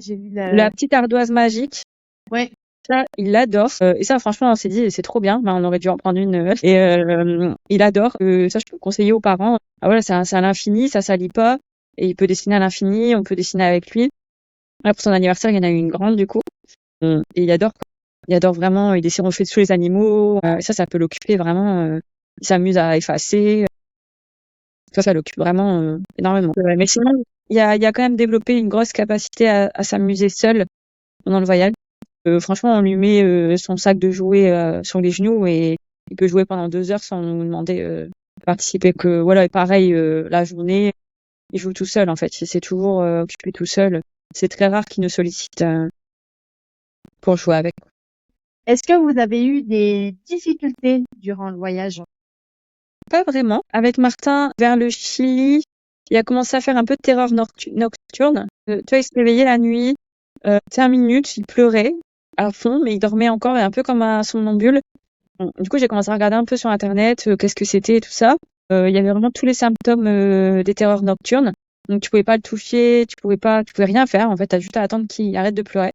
J'ai vu La petite ardoise magique. Ouais. Ça, il adore. Et ça, franchement, on s'est dit, c'est trop bien. On aurait dû en prendre une. Et il adore. Ça, je peux conseiller aux parents. Ah, voilà, c'est à l'infini, ça salit pas. Et il peut dessiner à l'infini, on peut dessiner avec lui. Là, pour son anniversaire, il y en a eu une grande, du coup. Et il adore, quoi. Il adore vraiment. Il dessine, on fait tous les animaux. Et ça peut l'occuper vraiment. Il s'amuse à effacer. Ça l'occupe vraiment énormément. Mais sinon, il a quand même développé une grosse capacité à s'amuser seul pendant le voyage. Franchement, on lui met son sac de jouets sur les genoux et il peut jouer pendant 2 heures sans nous demander de participer. Que voilà, et pareil, la journée, il joue tout seul en fait. Il s'est toujours occupé tout seul. C'est très rare qu'il nous sollicite pour jouer avec. Est-ce que vous avez eu des difficultés durant le voyage? Pas vraiment. Avec Martin, vers le Chili, il a commencé à faire un peu de terreur nocturne. Tu vois, il se réveillait la nuit, 5 minutes, il pleurait à fond, mais il dormait encore un peu comme un somnambule. Bon, du coup, j'ai commencé à regarder un peu sur Internet, qu'est-ce que c'était et tout ça. Il y avait vraiment tous les symptômes des terreurs nocturnes. Donc, tu pouvais pas le toucher, tu pouvais rien faire. En fait, t'as juste à attendre qu'il arrête de pleurer.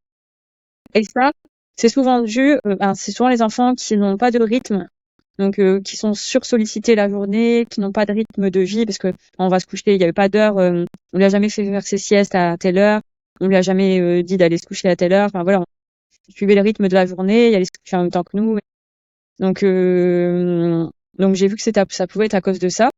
Et ça, c'est souvent c'est souvent les enfants qui n'ont pas de rythme. Donc, qui sont sursollicités la journée, qui n'ont pas de rythme de vie, parce que on va se coucher, il n'y avait pas d'heure, on lui a jamais fait faire ses siestes à telle heure, on lui a jamais dit d'aller se coucher à telle heure. Enfin voilà, on suivait le rythme de la journée, il allait se coucher en même temps que nous. Donc j'ai vu que ça pouvait être à cause de ça.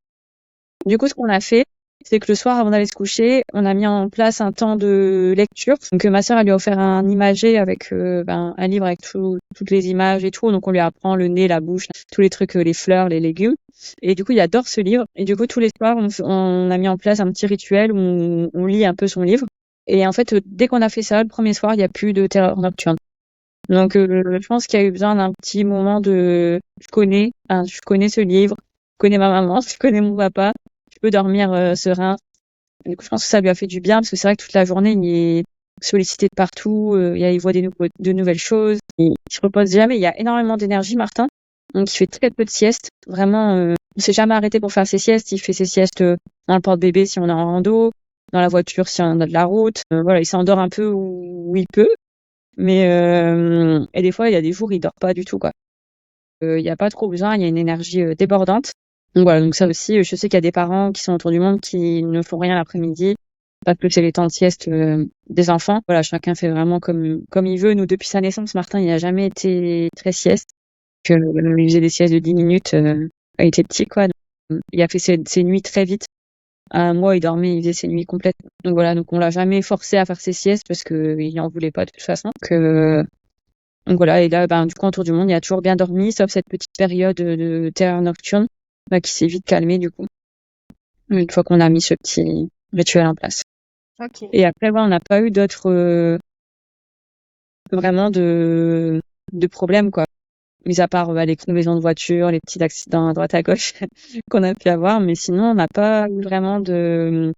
Du coup, ce qu'on a fait, c'est que le soir, avant d'aller se coucher, on a mis en place un temps de lecture. Donc ma sœur, elle lui a offert un imagé avec un livre avec toutes les images et tout. Donc on lui apprend le nez, la bouche, tous les trucs, les fleurs, les légumes. Et du coup, il adore ce livre. Et du coup, tous les soirs, on a mis en place un petit rituel où on lit un peu son livre. Et en fait, dès qu'on a fait ça, le premier soir, il n'y a plus de terreur nocturne. Donc je pense qu'il y a eu besoin d'un petit moment je connais ce livre, je connais ma maman, je connais mon papa, je peux dormir serein. Du coup, je pense que ça lui a fait du bien parce que c'est vrai que toute la journée, il est sollicité de partout, il voit de nouvelles choses, il se repose jamais, il y a énormément d'énergie, Martin. Donc il fait très peu de siestes, vraiment, il s'est jamais arrêté pour faire ses siestes, il fait ses siestes dans le porte-bébé si on est en rando, dans la voiture si on a de la route, voilà, il s'endort un peu où il peut. Mais et des fois, il y a des jours, il dort pas du tout, quoi. Il y a pas trop besoin, il y a une énergie débordante. Donc voilà, donc ça aussi, je sais qu'il y a des parents qui sont autour du monde qui ne font rien l'après-midi parce que c'est les temps de sieste des enfants. Voilà, chacun fait vraiment comme il veut. Nous, depuis sa naissance, Martin, il a jamais été très sieste. Il faisait des siestes de 10 minutes quand il était petit, quoi. Donc, il a fait ses nuits très vite. À un mois, il dormait, il faisait ses nuits complètes. Donc voilà, donc on l'a jamais forcé à faire ses siestes parce que il en voulait pas de toute façon. Donc voilà, et là, du coup, autour du monde, il a toujours bien dormi, sauf cette petite période de terreur nocturne, qui s'est vite calmée du coup, une fois qu'on a mis ce petit rituel en place. Ok. Et après, on n'a pas eu d'autres vraiment de problèmes, quoi. Mis à part les crevaisons de voiture, les petits accidents à droite à gauche qu'on a pu avoir, mais sinon, on n'a pas eu vraiment de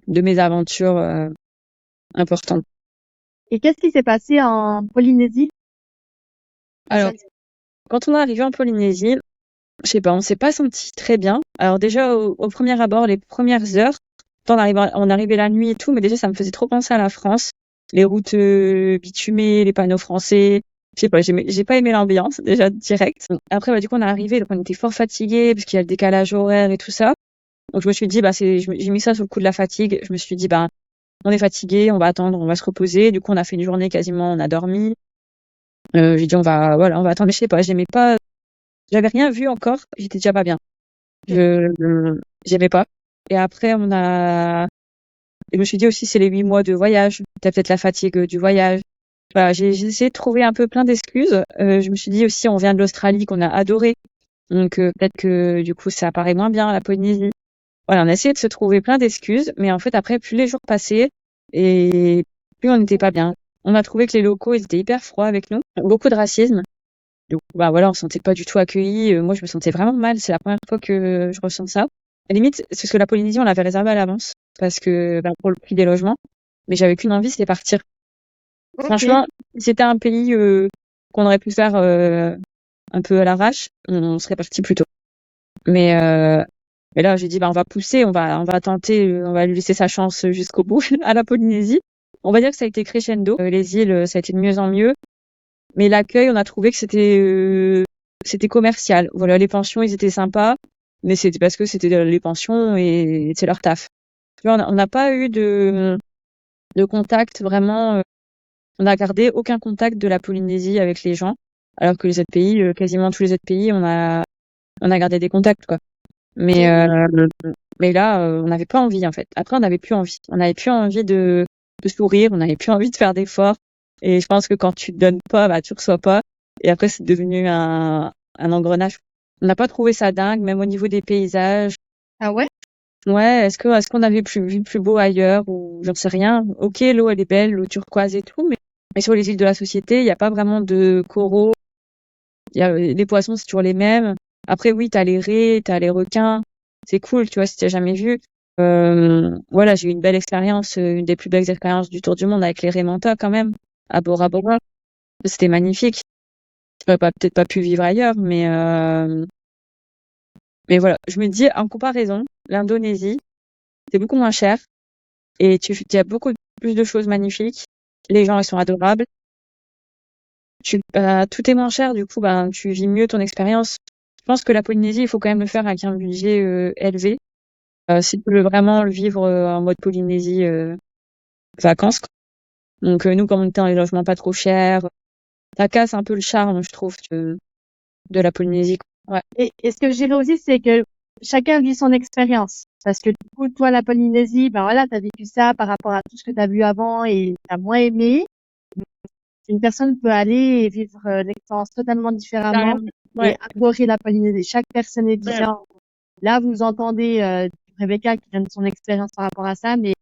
mésaventures importantes. Et qu'est-ce qui s'est passé en Polynésie? Alors, quand on est arrivé en Polynésie, je sais pas, on s'est pas senti très bien. Alors déjà, au premier abord, les premières heures, on arrivait la nuit et tout, mais déjà, ça me faisait trop penser à la France. Les routes bitumées, les panneaux français. Je sais pas, j'ai pas aimé l'ambiance, déjà, direct. Après, du coup, on est arrivé, donc on était fort fatigués, parce qu'il y a le décalage horaire et tout ça. Donc, je me suis dit, j'ai mis ça sur le coup de la fatigue. Je me suis dit, on est fatigué, on va attendre, on va se reposer. Du coup, on a fait une journée quasiment, on a dormi. J'ai dit, on va attendre, mais je sais pas, j'avais rien vu encore, j'étais déjà pas bien. J'aimais pas. Et après, et je me suis dit aussi, c'est les 8 mois de voyage. T'as peut-être la fatigue du voyage. Voilà, j'ai essayé de trouver un peu plein d'excuses. Je me suis dit aussi, on vient de l'Australie qu'on a adoré. Donc, peut-être que, du coup, ça paraît moins bien, la Polynésie. Voilà, on a essayé de se trouver plein d'excuses. Mais en fait, après, plus les jours passaient et plus on n'était pas bien. On a trouvé que les locaux, ils étaient hyper froids avec nous. Beaucoup de racisme. Donc, bah voilà, on se sentait pas du tout accueillis. Moi, je me sentais vraiment mal. C'est la première fois que je ressens ça. À la limite, c'est parce que la Polynésie, on l'avait réservée à l'avance. Parce que, bah, pour le prix des logements. Mais j'avais qu'une envie, c'était partir. Ok. Franchement, si c'était un pays qu'on aurait pu faire un peu à l'arrache, on serait parti plus tôt. Mais, mais là, j'ai dit, bah, on va pousser, on va tenter, on va lui laisser sa chance jusqu'au bout à la Polynésie. On va dire que ça a été crescendo. Les îles, ça a été de mieux en mieux. Mais l'accueil, on a trouvé que c'était commercial. Voilà, les pensions, ils étaient sympas, mais c'était parce que c'était les pensions et c'est leur taf. Tu vois, on n'a pas eu de contact vraiment. On n'a gardé aucun contact de la Polynésie avec les gens, alors que les autres pays, quasiment tous les autres pays, on a gardé des contacts, quoi. Mais là, on n'avait pas envie, en fait. Après, on n'avait plus envie. On n'avait plus envie de sourire, on n'avait plus envie de faire d'efforts. Et je pense que quand tu donnes pas, bah, tu reçois pas. Et après, c'est devenu un engrenage. On n'a pas trouvé ça dingue, même au niveau des paysages. Ah ouais? Ouais, est-ce qu'on avait vu plus beau ailleurs ou j'en sais rien. Ok, l'eau elle est belle, l'eau turquoise et tout, mais sur les îles de la Société, il n'y a pas vraiment de coraux. Les poissons, c'est toujours les mêmes. Après, oui, t'as les raies, t'as les requins. C'est cool, tu vois, si t'as jamais vu. Voilà, j'ai eu une belle expérience, une des plus belles expériences du tour du monde avec les raies manta quand même, à Bora Bora. C'était magnifique. J'aurais peut-être pas pu vivre ailleurs, mais voilà. Je me dis, en comparaison, l'Indonésie, c'est beaucoup moins cher et il y a beaucoup plus de choses magnifiques. Les gens, ils sont adorables. Tout est moins cher, du coup, tu vis mieux ton expérience. Je pense que la Polynésie, il faut quand même le faire avec un budget élevé. Si tu veux vraiment le vivre en mode Polynésie vacances, quoi. Donc nous, comme on était dans les logements pas trop chers, ça casse un peu le charme, je trouve, de la Polynésie, quoi. Ouais. Et ce que je dirais aussi, c'est que chacun vit son expérience. Parce que du coup, toi, la Polynésie, ben voilà, t'as vécu ça par rapport à tout ce que t'as vu avant et t'as moins aimé. Une personne peut aller et vivre l'expérience totalement différemment Carrément. et Ouais. adorer la Polynésie. Chaque personne est Ouais. différente. Là, vous entendez Rebecca qui donne son expérience par rapport à ça, mais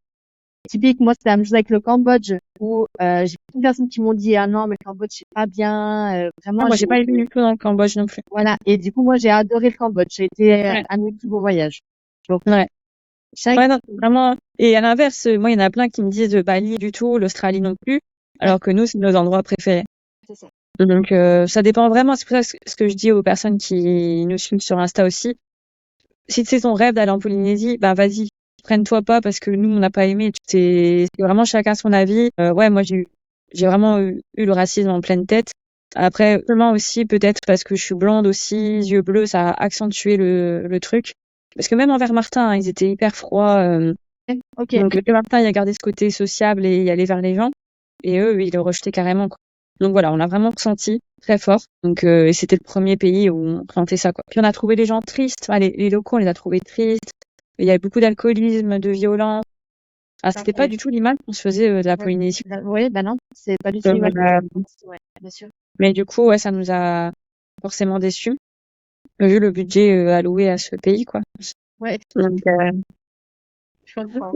typique, moi, c'était la même chose avec le Cambodge, où j'ai beaucoup de personnes qui m'ont dit ah non, mais le Cambodge c'est pas bien, Ah, vraiment. moi, j'ai pas aimé du tout dans le Cambodge non plus. Voilà. Et du coup, moi, j'ai adoré le Cambodge. C'était Ouais. un de mes plus beaux voyages. Donc, Ouais. chaque Ouais, non, vraiment. Et à l'inverse, moi, il y en a plein qui me disent Bali du tout, l'Australie non plus, alors que nous, c'est nos endroits préférés. c'est ça. Donc, ça dépend vraiment. C'est pour ça ce que je dis aux personnes qui nous suivent sur Insta aussi. Si c'est ton rêve d'aller en Polynésie, bah vas-y, freine-toi pas parce que nous, on n'a pas aimé. C'est vraiment chacun son avis. Ouais, moi, j'ai vraiment eu le racisme en pleine tête. Après, seulement aussi, peut-être parce que je suis blonde aussi, yeux bleus, ça a accentué le truc. Parce que même envers Martin, hein, ils étaient hyper froids. Ok. Donc, le Martin, il a gardé ce côté sociable et y aller vers les gens. Et eux, ils le rejetaient carrément, quoi. Donc voilà, on l'a vraiment ressenti très fort. Donc, et c'était le premier pays où on ressentait ça, quoi. Puis on a trouvé les gens tristes. Enfin, les locaux, on les a trouvés tristes. Il y avait beaucoup d'alcoolisme, de violence. Ah, c'était pas du tout l'image qu'on se faisait de la Polynésie. Oui, bah non, c'est pas du tout l'image. Ouais, bien sûr. Mais du coup, ouais, ça nous a forcément déçus, vu le budget alloué à ce pays, quoi. Ouais, Donc, je comprends.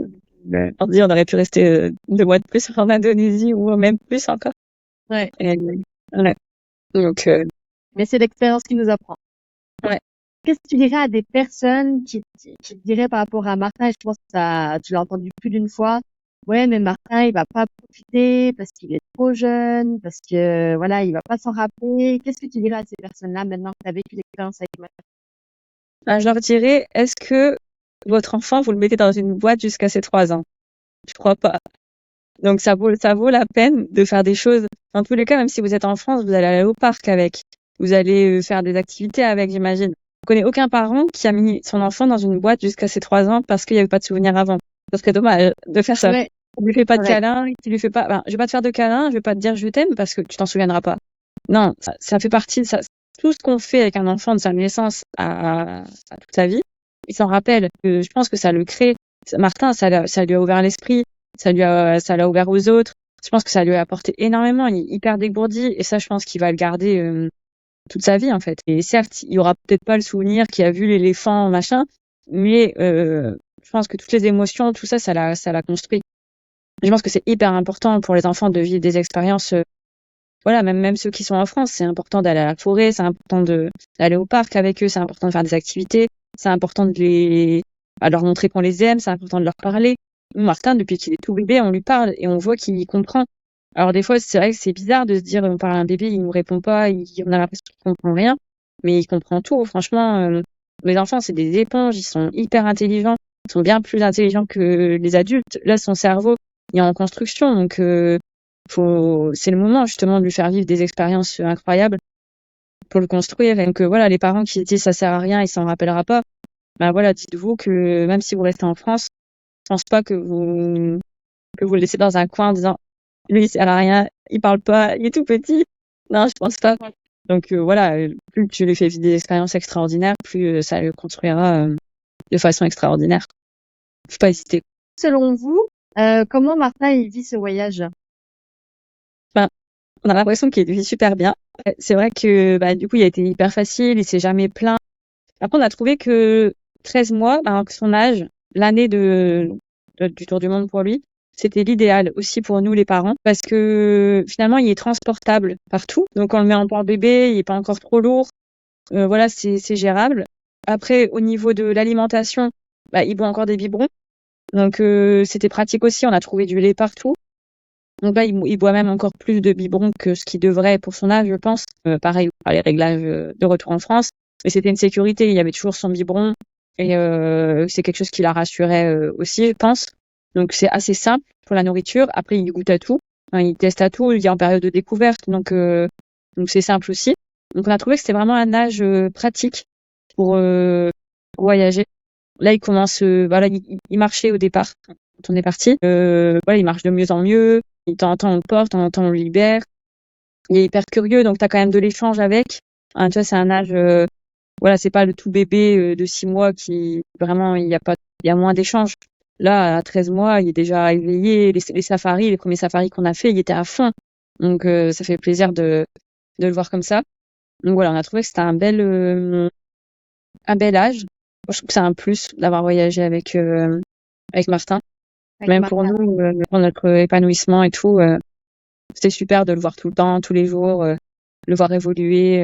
on dit on aurait pu rester 2 mois de plus en Indonésie ou même plus encore. Ouais. Et, ouais. Donc, Mais c'est l'expérience qui nous apprend. ouais. Qu'est-ce que tu dirais à des personnes qui te diraient par rapport à Martin, et je pense que tu l'as entendu plus d'une fois, ouais, mais Martin, il va pas profiter parce qu'il est trop jeune, parce que, voilà, il va pas s'en rappeler. Qu'est-ce que tu dirais à ces personnes-là maintenant que tu as vécu l'expérience avec Martin? Je leur dirais, est-ce que votre enfant, vous le mettez dans une boîte jusqu'à ses 3 ans? Je crois pas. Donc, ça vaut la peine de faire des choses. En tous les cas, même si vous êtes en France, vous allez aller au parc avec. Vous allez faire des activités avec, j'imagine. Je connais aucun parent qui a mis son enfant dans une boîte jusqu'à ses 3 ans parce qu'il n'y avait pas de souvenirs avant. Ce serait dommage de faire ça. Ouais, Tu lui fais pas de ouais. câlin, tu lui fais pas, je vais pas te faire de câlin, je vais pas te dire je t'aime parce que tu t'en souviendras pas. Non, ça fait partie de ça. Tout ce qu'on fait avec un enfant de sa naissance à toute sa vie, il s'en rappelle. Je pense que ça le crée. Martin, ça lui a ouvert l'esprit, ça l'a ouvert aux autres. Je pense que ça lui a apporté énormément. Il est hyper dégourdi et ça, je pense qu'il va le garder toute sa vie en fait. Et certes, il y aura peut-être pas le souvenir qu'il a vu l'éléphant machin, mais je pense que toutes les émotions, tout ça, ça l'a construit. Je pense que c'est hyper important pour les enfants de vivre des expériences. Voilà, même ceux qui sont en France, c'est important d'aller à la forêt, c'est important d'aller au parc avec eux, c'est important de faire des activités, c'est important de leur montrer qu'on les aime, c'est important de leur parler. Martin, depuis qu'il est tout bébé, on lui parle et on voit qu'il comprend. Alors des fois, c'est vrai que c'est bizarre de se dire on parle à un bébé, il nous répond pas, on a l'impression qu'il comprend rien, mais il comprend tout. Franchement, les enfants, c'est des éponges, ils sont hyper intelligents, ils sont bien plus intelligents que les adultes. Là, son cerveau, il est en construction, donc c'est le moment justement de lui faire vivre des expériences incroyables pour le construire. Et donc voilà, les parents qui disent ça sert à rien, il s'en rappellera pas. Ben voilà, dites-vous que même si vous restez en France, je pense pas que vous le laissez dans un coin en disant lui il sert à rien, il parle pas, il est tout petit. Non, je pense pas. Donc voilà, plus tu lui fais vivre des expériences extraordinaires, plus ça le construira de façon extraordinaire. Faut pas hésiter. Selon vous, comment Martin il vit ce voyage? Ben, on a l'impression qu'il vit super bien. C'est vrai que du coup il a été hyper facile, il s'est jamais plaint. Après on a trouvé que 13 mois, son âge, l'année du tour du monde pour lui, c'était l'idéal aussi pour nous les parents parce que finalement il est transportable partout. Donc on le met en porte-bébé, il est pas encore trop lourd. Voilà, c'est gérable. Après au niveau de l'alimentation, il boit encore des biberons. Donc c'était pratique aussi, on a trouvé du lait partout. Donc là il boit même encore plus de biberons que ce qu'il devrait pour son âge, je pense. Pareil pour les réglages de retour en France, mais c'était une sécurité, il y avait toujours son biberon et c'est quelque chose qui la rassurait aussi, je pense. Donc c'est assez simple pour la nourriture. Après il goûte à tout, il teste à tout, il est en période de découverte, donc c'est simple aussi. Donc on a trouvé que c'était vraiment un âge pratique pour voyager. Là il commence, il marchait au départ quand on est parti. Il marche de mieux en mieux. De temps en temps on le porte, de temps en temps on le libère. Il est hyper curieux, donc t'as quand même de l'échange avec. Tu vois, c'est un âge, c'est pas le tout bébé de 6 mois qui vraiment il y a moins d'échanges. Là, à 13 mois, il est déjà éveillé. Les premiers safaris qu'on a fait, il était à fond. Donc ça fait plaisir de le voir comme ça. Donc voilà, on a trouvé que c'était un bel âge. Moi, je trouve que c'est un plus d'avoir voyagé avec Martin. Même pour nous, pour notre épanouissement et tout, c'était super de le voir tout le temps, tous les jours, le voir évoluer.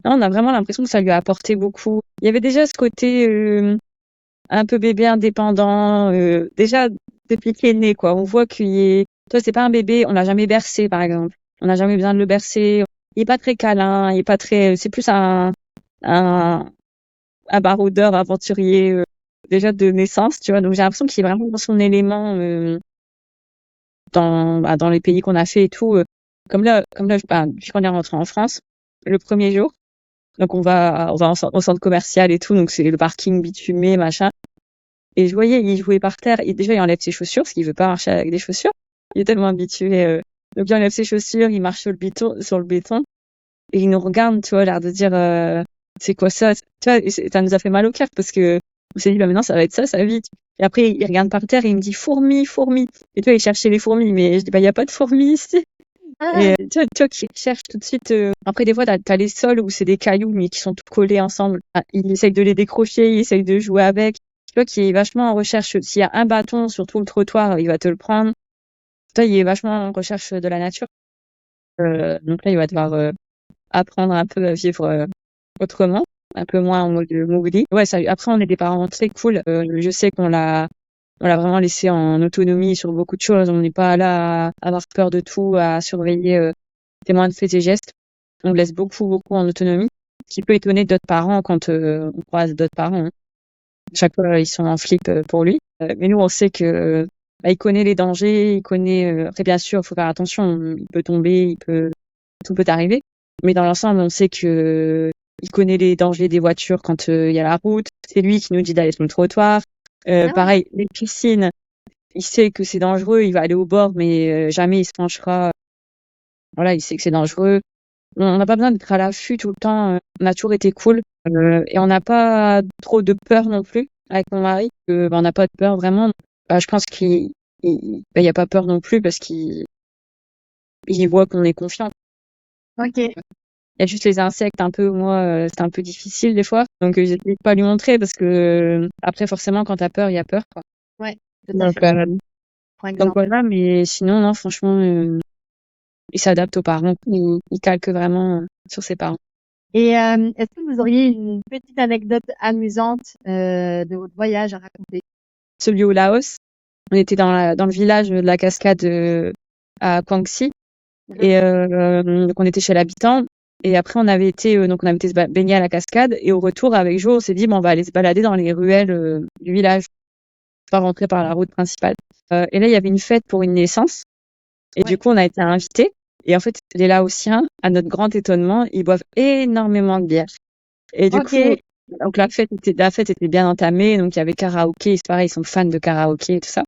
Non, on a vraiment l'impression que ça lui a apporté beaucoup. Il y avait déjà ce côté un peu bébé indépendant, déjà depuis qu'il est né, quoi. On voit qu'il est... Toi, c'est pas un bébé, on l'a jamais bercé, par exemple. On n'a jamais besoin de le bercer. Il est pas très câlin, il est pas très... C'est plus un baroudeur aventurier déjà de naissance, tu vois. Donc j'ai l'impression qu'il est vraiment dans son élément dans les pays qu'on a fait et tout. Comme là, depuis qu'on est rentré en France, le premier jour, donc on va au centre commercial et tout, donc c'est le parking bitumé, machin. Et je voyais, il jouait par terre, et déjà il enlève ses chaussures, parce qu'il veut pas marcher avec des chaussures. Il est tellement habitué. Donc il enlève ses chaussures, il marche sur le béton, et il nous regarde, tu vois, l'air de dire c'est quoi ça? Tu vois, et ça nous a fait mal au cœur, parce que on s'est dit, maintenant ça va être ça, sa vie. Et après il regarde par terre et il me dit fourmis. Et tu vois, il cherchait les fourmis, mais je dis, il y a pas de fourmis ici. Et tu vois qui cherche tout de suite. Après des fois t'as les sols où c'est des cailloux mais qui sont tout collés ensemble. Il essaye de les décrocher, il essaye de jouer avec. Tu vois qu'il est vachement en recherche. S'il y a un bâton sur tout le trottoir, il va te le prendre. Toi, il est vachement en recherche de la nature. Donc là, il va devoir apprendre un peu à vivre autrement, un peu moins en mode Mowgli. Ouais, après on est des parents très cool. Je sais qu'on l'a vraiment laissé en autonomie sur beaucoup de choses. On n'est pas là à avoir peur de tout, à surveiller tes moindres faits et gestes. On le laisse beaucoup en autonomie, ce qui peut étonner d'autres parents quand on croise d'autres parents. Hein. Chaque fois, ils sont en flip pour lui. Mais nous, on sait que il connaît les dangers, il connaît... après, bien sûr, il faut faire attention. Il peut tomber, tout peut arriver. Mais dans l'ensemble, on sait que il connaît les dangers des voitures quand il y a la route. C'est lui qui nous dit d'aller sur le trottoir. Pareil, les piscines, il sait que c'est dangereux, il va aller au bord, mais jamais il se penchera. Voilà, il sait que c'est dangereux. On n'a pas besoin d'être à l'affût tout le temps. On a toujours été cool. Et on n'a pas trop de peur non plus avec mon mari. On n'a pas de peur vraiment. Je pense il y a pas peur non plus parce qu'il voit qu'on est confiant. Ok. Il y a juste les insectes un peu, moi, c'est un peu difficile des fois. Donc, j'essaie de pas lui montrer parce que, après, forcément, quand t'as peur, il y a peur, quoi. Ouais, tout à Donc, fait. Par exemple. voilà, mais sinon, non, franchement, il s'adapte aux parents. Il calque vraiment sur ses parents. Et est-ce que vous auriez une petite anecdote amusante de votre voyage à raconter? Celui au Laos, on était dans le village de la cascade à Kwangsi. Et donc, on était chez l'habitant. Et après, on avait été se baigner à la cascade. Et au retour, avec Jo, on s'est dit, bon, on va aller se balader dans les ruelles du village, pas rentrer par la route principale. Et là, il y avait une fête pour une naissance. Et du coup, on a été invités. Et en fait, les Laotiens, à notre grand étonnement, ils boivent énormément de bière. Et du coup, Ok. donc la fête était bien entamée. Donc, il y avait karaoké. C'est pareil, ils sont fans de karaoké et tout ça.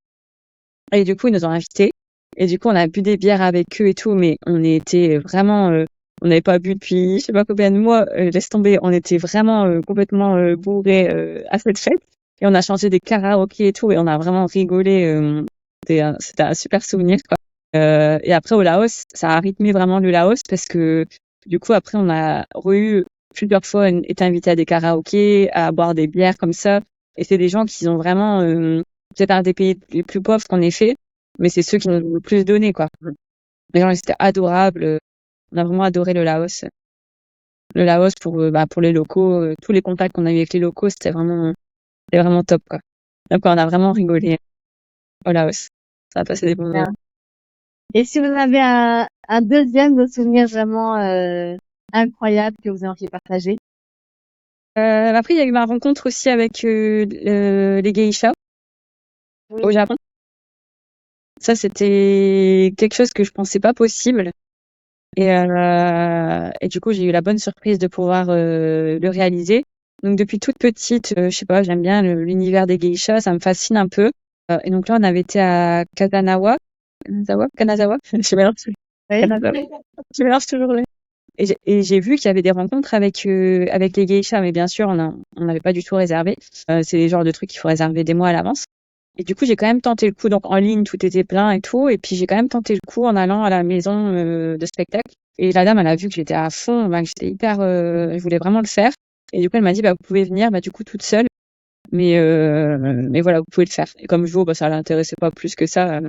Et du coup, ils nous ont invités. Et du coup, on a bu des bières avec eux et tout, mais on était vraiment, on n'avait pas bu depuis je sais pas combien de mois. Laisse tomber, on était vraiment complètement bourrés à cette fête. Et on a chanté des karaokés et tout, et on a vraiment rigolé. C'était un super souvenir, quoi. Et après, au Laos, ça a rythmé vraiment le Laos parce que du coup, après, on a eu plusieurs fois été invités à des karaokés, à boire des bières comme ça. Et c'est des gens qui ont vraiment, c'est un des pays les plus pauvres qu'on ait fait, mais c'est ceux qui nous ont le plus donné, quoi. Les gens, ils étaient adorables. On a vraiment adoré le Laos. Le Laos pour les locaux, tous les contacts qu'on a eu avec les locaux, c'était vraiment top, quoi. Donc, on a vraiment rigolé au Laos. Ça a passé des bons moments. Bien. Et si vous avez un deuxième de souvenir vraiment incroyable que vous auriez partagé? Après, il y a eu ma rencontre aussi avec les geishas au Japon. Ça, c'était quelque chose que je pensais pas possible. Et du coup, j'ai eu la bonne surprise de pouvoir le réaliser. Donc, depuis toute petite, je sais pas, j'aime bien l'univers des geishas, ça me fascine un peu. Et donc là, on avait été à Kanazawa, je mélange toujours. Oui. Kanazawa. Je mélange toujours les. Et j'ai vu qu'il y avait des rencontres avec les geishas, mais bien sûr, on n'avait pas du tout réservé. C'est les genres de trucs qu'il faut réserver des mois à l'avance. Et du coup, j'ai quand même tenté le coup. Donc, en ligne, tout était plein et tout. Et puis, j'ai quand même tenté le coup en allant à la maison de spectacle. Et la dame, elle a vu que j'étais à fond, que j'étais hyper, je voulais vraiment le faire. Et du coup, elle m'a dit, bah, vous pouvez venir, bah, du coup, toute seule. Mais voilà, vous pouvez le faire. Et comme Jo, bah, ça l'intéressait pas plus que ça.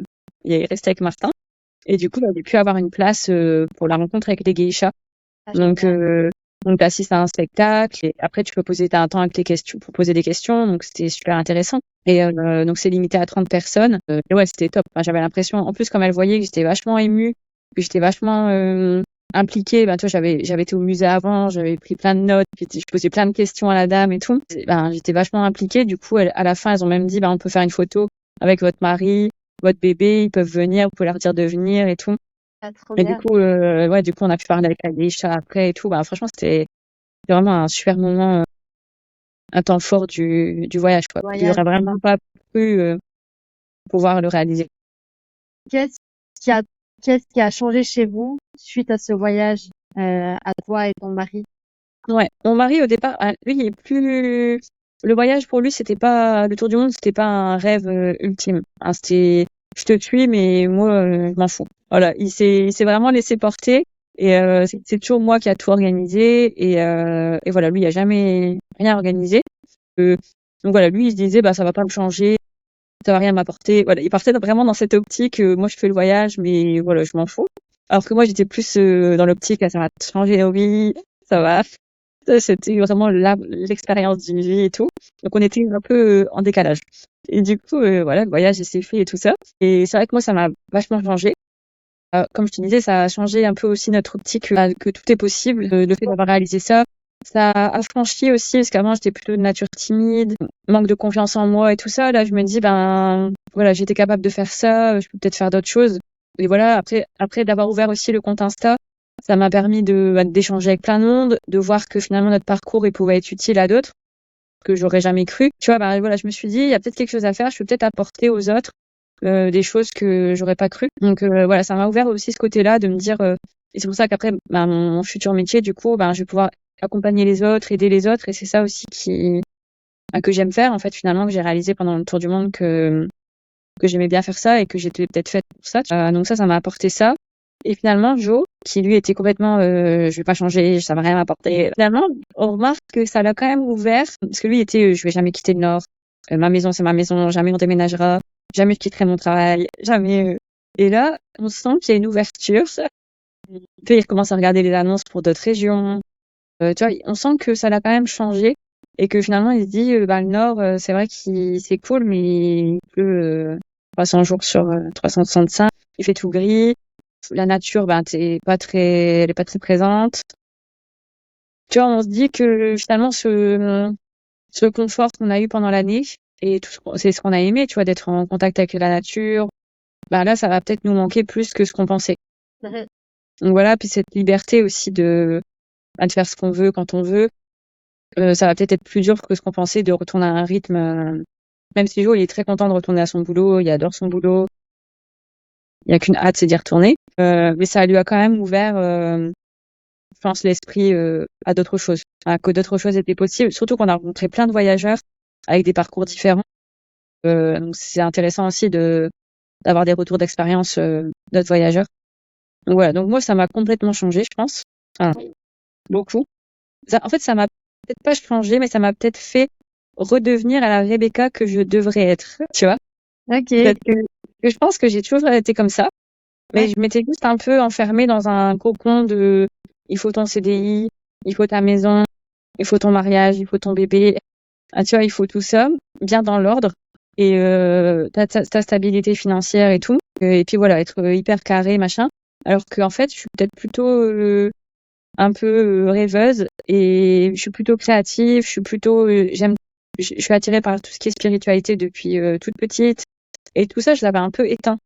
Il est resté avec Martin. Et du coup, bah, j'ai pu avoir une place pour la rencontre avec les geishas. Donc, t'assistes à un spectacle et après, t'as un temps avec les questions, pour poser des questions. Donc, c'était super intéressant. Et donc, c'est limité à 30 personnes. Et ouais, c'était top. Enfin, j'avais l'impression, en plus, comme elle voyait que j'étais vachement émue, que j'étais vachement impliquée. Ben, toi, j'avais été au musée avant, j'avais pris plein de notes, puis je posais plein de questions à la dame et tout. Ben, j'étais vachement impliquée. Du coup, à la fin, elles ont même dit, ben, on peut faire une photo avec votre mari, votre bébé, ils peuvent venir, vous pouvez leur dire de venir et tout. Ah, trop Et bien. du coup, on a pu parler avec la geisha après et tout. Bah, franchement, c'était vraiment un super moment, un temps fort du voyage, quoi. Voyage. J'aurais vraiment pas pu pouvoir le réaliser. Qu'est-ce qui a, qu'est-ce qui a changé chez vous suite à ce voyage à toi et ton mari? Ouais, mon mari au départ, lui, il est plus. Le voyage pour lui, c'était pas le tour du monde, c'était pas un rêve ultime. Hein, c'était, je te suis, mais moi, je m'en fous. Voilà, il s'est vraiment laissé porter. Et c'est toujours moi qui a tout organisé. Et voilà, lui, il a jamais rien organisé. Euh, donc voilà, lui, il se disait, bah, ça va pas me changer, ça va rien m'apporter. Voilà, il partait vraiment dans cette optique, moi, je fais le voyage, mais voilà, je m'en fous. Alors que moi, j'étais plus dans l'optique, ça va te changer la vie, ça va. Ça, c'était vraiment l'expérience d'une vie et tout. Donc, on était un peu en décalage. Et du coup, voilà, le voyage s'est fait et tout ça. Et c'est vrai que moi, ça m'a vachement changé. Comme je te disais, ça a changé un peu aussi notre optique que tout est possible. Le fait d'avoir réalisé ça, ça a franchi aussi, parce qu'avant, j'étais plutôt de nature timide, manque de confiance en moi et tout ça. Là, je me dis, ben, voilà, j'étais capable de faire ça, je peux peut-être faire d'autres choses. Et voilà, après d'avoir ouvert aussi le compte Insta, ça m'a permis d'échanger avec plein de monde, de voir que finalement notre parcours, il pouvait être utile à d'autres, que j'aurais jamais cru. Tu vois, ben, voilà, je me suis dit, il y a peut-être quelque chose à faire, je peux peut-être apporter aux autres des choses que j'aurais pas cru. Donc voilà, ça m'a ouvert aussi ce côté-là de me dire Et c'est pour ça qu'après, mon futur métier, du coup, je vais pouvoir accompagner les autres, aider les autres. Et c'est ça aussi que j'aime faire, en fait, finalement, que j'ai réalisé pendant le tour du monde que j'aimais bien faire ça et que j'étais peut-être faite pour ça. Donc ça m'a apporté ça. Et finalement, Joe, qui lui était complètement, je vais pas changer, ça m'a rien apporté. Finalement, on remarque que ça l'a quand même ouvert, parce que lui était, je vais jamais quitter le Nord. Ma maison, c'est ma maison, jamais on déménagera, jamais je quitterai mon travail, jamais. Et là, on sent qu'il y a une ouverture. Puis il recommence à regarder les annonces pour d'autres régions. Tu vois, on sent que ça l'a quand même changé et que finalement il se dit, le Nord, c'est vrai qu'il c'est cool, mais il pleut 300 jours sur 365. Il fait tout gris. La nature, elle est pas très présente. Tu vois, on se dit que finalement ce confort qu'on a eu pendant l'année et c'est ce qu'on a aimé, tu vois, d'être en contact avec la nature. Là, ça va peut-être nous manquer plus que ce qu'on pensait. Donc voilà, puis cette liberté aussi de faire ce qu'on veut quand on veut, ça va peut-être être plus dur que ce qu'on pensait de retourner à un rythme. Même si Joe, il est très content de retourner à son boulot, il adore son boulot, il n'y a qu'une hâte, c'est d'y retourner. Mais ça lui a quand même ouvert, je pense, l'esprit à d'autres choses, que d'autres choses étaient possibles. Surtout qu'on a rencontré plein de voyageurs avec des parcours différents. Donc c'est intéressant aussi d'avoir des retours d'expérience d'autres voyageurs. Donc voilà, donc moi ça m'a complètement changé, je pense. Enfin, beaucoup. En fait, ça m'a peut-être pas changé, mais ça m'a peut-être fait redevenir à la Rebecca que je devrais être, tu vois. Ok. Peut-être que je pense que j'ai toujours été comme ça, mais je m'étais juste un peu enfermée dans un cocon de il faut ton CDI, il faut ta maison, il faut ton mariage, il faut ton bébé. Tu vois, il faut tout ça, bien dans l'ordre et ta stabilité financière et tout. Et puis voilà, être hyper carré, machin. Alors qu'en fait, je suis peut-être plutôt un peu rêveuse et je suis plutôt créative, je suis plutôt je suis attirée par tout ce qui est spiritualité depuis toute petite et tout ça je l'avais un peu éteint.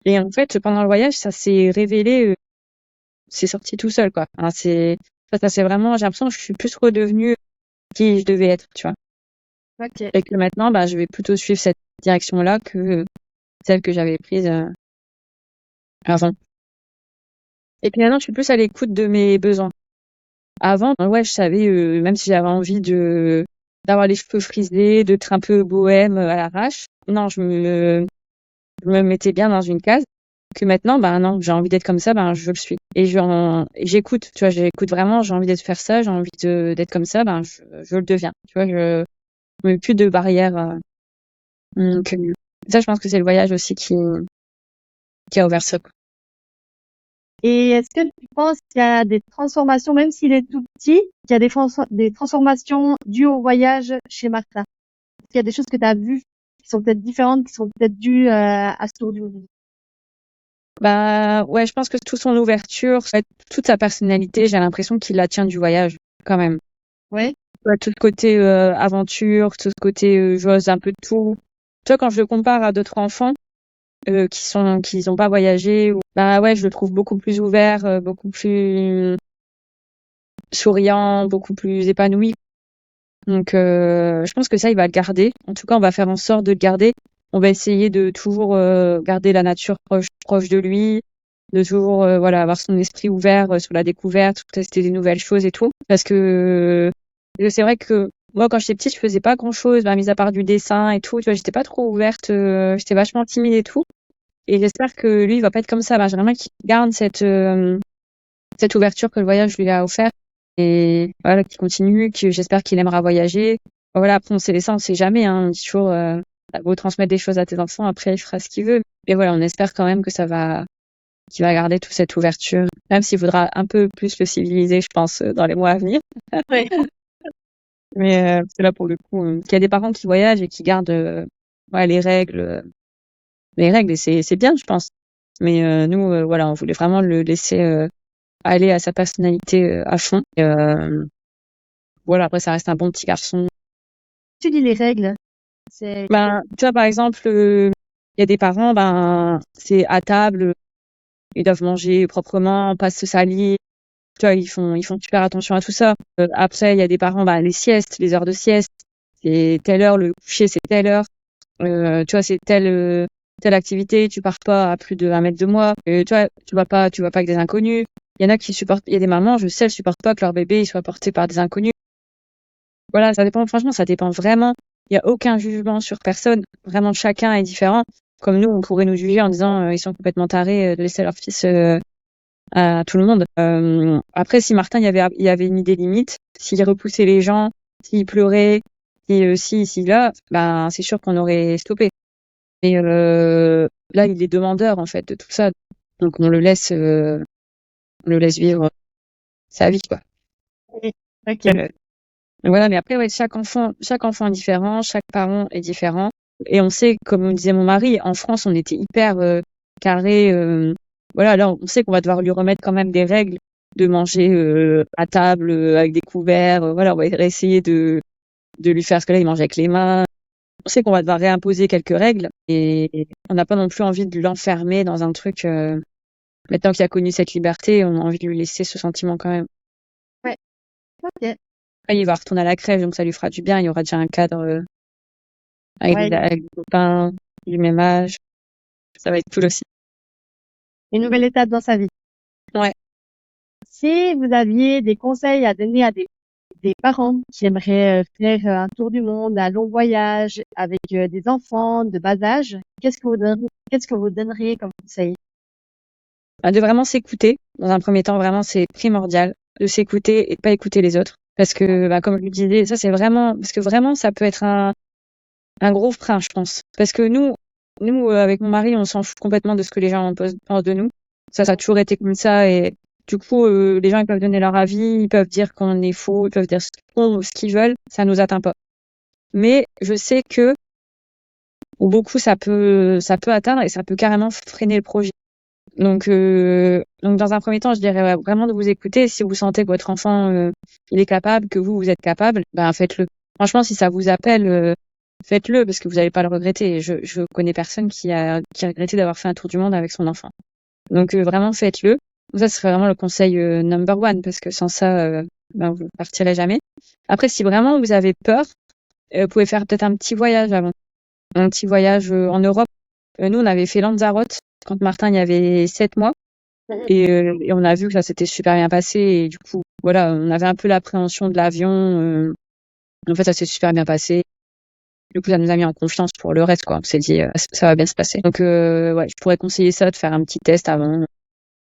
Et en fait, pendant le voyage, ça s'est révélé, c'est sorti tout seul quoi. Enfin, ça c'est vraiment, j'ai l'impression que je suis plus redevenue qui je devais être, tu vois. Ok. Et que maintenant je vais plutôt suivre cette direction-là que celle que j'avais prise avant. Et puis maintenant, je suis plus à l'écoute de mes besoins. Avant, ouais, je savais, même si j'avais envie d'avoir les cheveux frisés, d'être un peu bohème à l'arrache, non, je me mettais bien dans une case. Que maintenant, non, j'ai envie d'être comme ça, je le suis. Et j'écoute, tu vois, j'écoute vraiment, j'ai envie d'être faire ça, j'ai envie d'être comme ça, je le deviens. Tu vois, je mets plus de barrières. Donc, ça, je pense que c'est le voyage aussi qui a ouvert ça, quoi. Et est-ce que tu penses qu'il y a des transformations, même s'il est tout petit, qu'il y a des transformations dues au voyage chez Martha? Est-ce qu'il y a des choses que tu as vues qui sont peut-être différentes, qui sont peut-être dues à ce tour du monde? Ouais, je pense que toute son ouverture, en fait, toute sa personnalité, j'ai l'impression qu'il la tient du voyage, quand même. Ouais. Ouais, tout ce côté aventure, tout ce côté j'ose un peu de tout. Tu vois, quand je le compare à d'autres enfants qui n'ont pas voyagé, ouais, je le trouve beaucoup plus ouvert, beaucoup plus souriant, beaucoup plus épanoui. Donc, je pense que ça, il va le garder. En tout cas, on va faire en sorte de le garder. On va essayer de toujours garder la nature proche de lui, de toujours avoir son esprit ouvert sur la découverte, tester des nouvelles choses et tout. Parce que c'est vrai que moi, quand j'étais petite, je faisais pas grand-chose, mis à part du dessin et tout. Tu vois, j'étais pas trop ouverte, j'étais vachement timide et tout. Et j'espère que lui, il va pas être comme ça. J'aimerais qu'il garde cette ouverture que le voyage lui a offert et voilà, qu'il continue, que j'espère qu'il aimera voyager. Voilà, après on sait ça, on sait jamais, hein. On dit toujours, beau transmettre des choses à tes enfants, après il fera ce qu'il veut. Mais voilà, on espère quand même que qu'il va garder toute cette ouverture, même s'il faudra un peu plus le civiliser, je pense, dans les mois à venir. Ouais. Mais c'est là pour le coup, qu'il y a des parents qui voyagent et qui gardent les règles. Les règles, et c'est bien, je pense. Mais nous, on voulait vraiment le laisser aller à sa personnalité à fond. Voilà, après ça reste un bon petit garçon. Tu dis les règles. C'est Tu vois, par exemple, il y a des parents, c'est à table, ils doivent manger proprement, pas se salir. Tu vois, ils font super attention à tout ça. Après, il y a des parents, les siestes, les heures de sieste, c'est telle heure, le coucher, c'est telle heure. Tu vois, c'est tel telle activité, tu pars pas à plus de 1 mètre de moi. Tu vois, tu vas pas avec des inconnus. Il y en a qui supportent, il y a des mamans, je sais, elles supportent pas que leur bébé il soit porté par des inconnus. Voilà, ça dépend, franchement, ça dépend vraiment. Il y a aucun jugement sur personne. Vraiment, chacun est différent. Comme nous, on pourrait nous juger en disant, ils sont complètement tarés de laisser leur fils à tout le monde. Après, si Martin, il avait mis des limites, s'il repoussait les gens, s'il pleurait, si là, ben, c'est sûr qu'on aurait stoppé. Et là, il est demandeur, en fait, de tout ça. Donc, on le laisse vivre sa vie, quoi. Ok. Voilà, mais après, ouais, chaque enfant est différent, chaque parent est différent. Et on sait, comme me disait mon mari, en France, on était hyper carré. Voilà, là, on sait qu'on va devoir lui remettre quand même des règles de manger à table avec des couverts. Voilà, on va essayer de lui faire ce que là, il mange avec les mains. On sait qu'on va devoir réimposer quelques règles et on n'a pas non plus envie de l'enfermer dans un truc. Maintenant qu'il a connu cette liberté, on a envie de lui laisser ce sentiment quand même. Ouais. Ok. Après, il va retourner à la crèche, donc ça lui fera du bien. Il y aura déjà un cadre Ouais. avec des copains du même âge. Ça va être cool aussi. Une nouvelle étape dans sa vie. Ouais. Si vous aviez des conseils à donner à des parents qui aimeraient faire un tour du monde, un long voyage avec des enfants de bas âge, qu'est-ce que vous donneriez comme conseil? De vraiment s'écouter. Dans un premier temps, vraiment, c'est primordial de s'écouter et de pas écouter les autres. Parce que, bah, comme je le disais, ça c'est vraiment, parce que vraiment, ça peut être un gros frein, je pense. Parce que nous, avec mon mari, on s'en fout complètement de ce que les gens pensent de nous. Ça a toujours été comme ça et du coup, les gens, ils peuvent donner leur avis, ils peuvent dire qu'on est faux, ils peuvent dire ce qu'ils veulent, ça nous atteint pas. Mais je sais que, ou beaucoup, ça peut atteindre et ça peut carrément freiner le projet. Donc dans un premier temps, je dirais ouais, vraiment de vous écouter. Si vous sentez que votre enfant il est capable, que vous êtes capable, ben faites-le. Franchement, si ça vous appelle, faites-le parce que vous n'allez pas le regretter. Je connais personne qui a regretté d'avoir fait un tour du monde avec son enfant. Donc vraiment faites-le. Ça serait vraiment le conseil number one parce que sans ça, ben vous partirez jamais. Après, si vraiment vous avez peur, vous pouvez faire peut-être un petit voyage avant, un petit voyage en Europe. Nous, on avait fait Lanzarote quand Martin il y avait 7 mois. Et on a vu que ça s'était super bien passé. Et du coup, voilà, on avait un peu l'appréhension de l'avion. En fait, ça s'est super bien passé. Du coup, ça nous a mis en confiance pour le reste, quoi. On s'est dit, ça va bien se passer. Donc, ouais, je pourrais conseiller ça, de faire un petit test avant,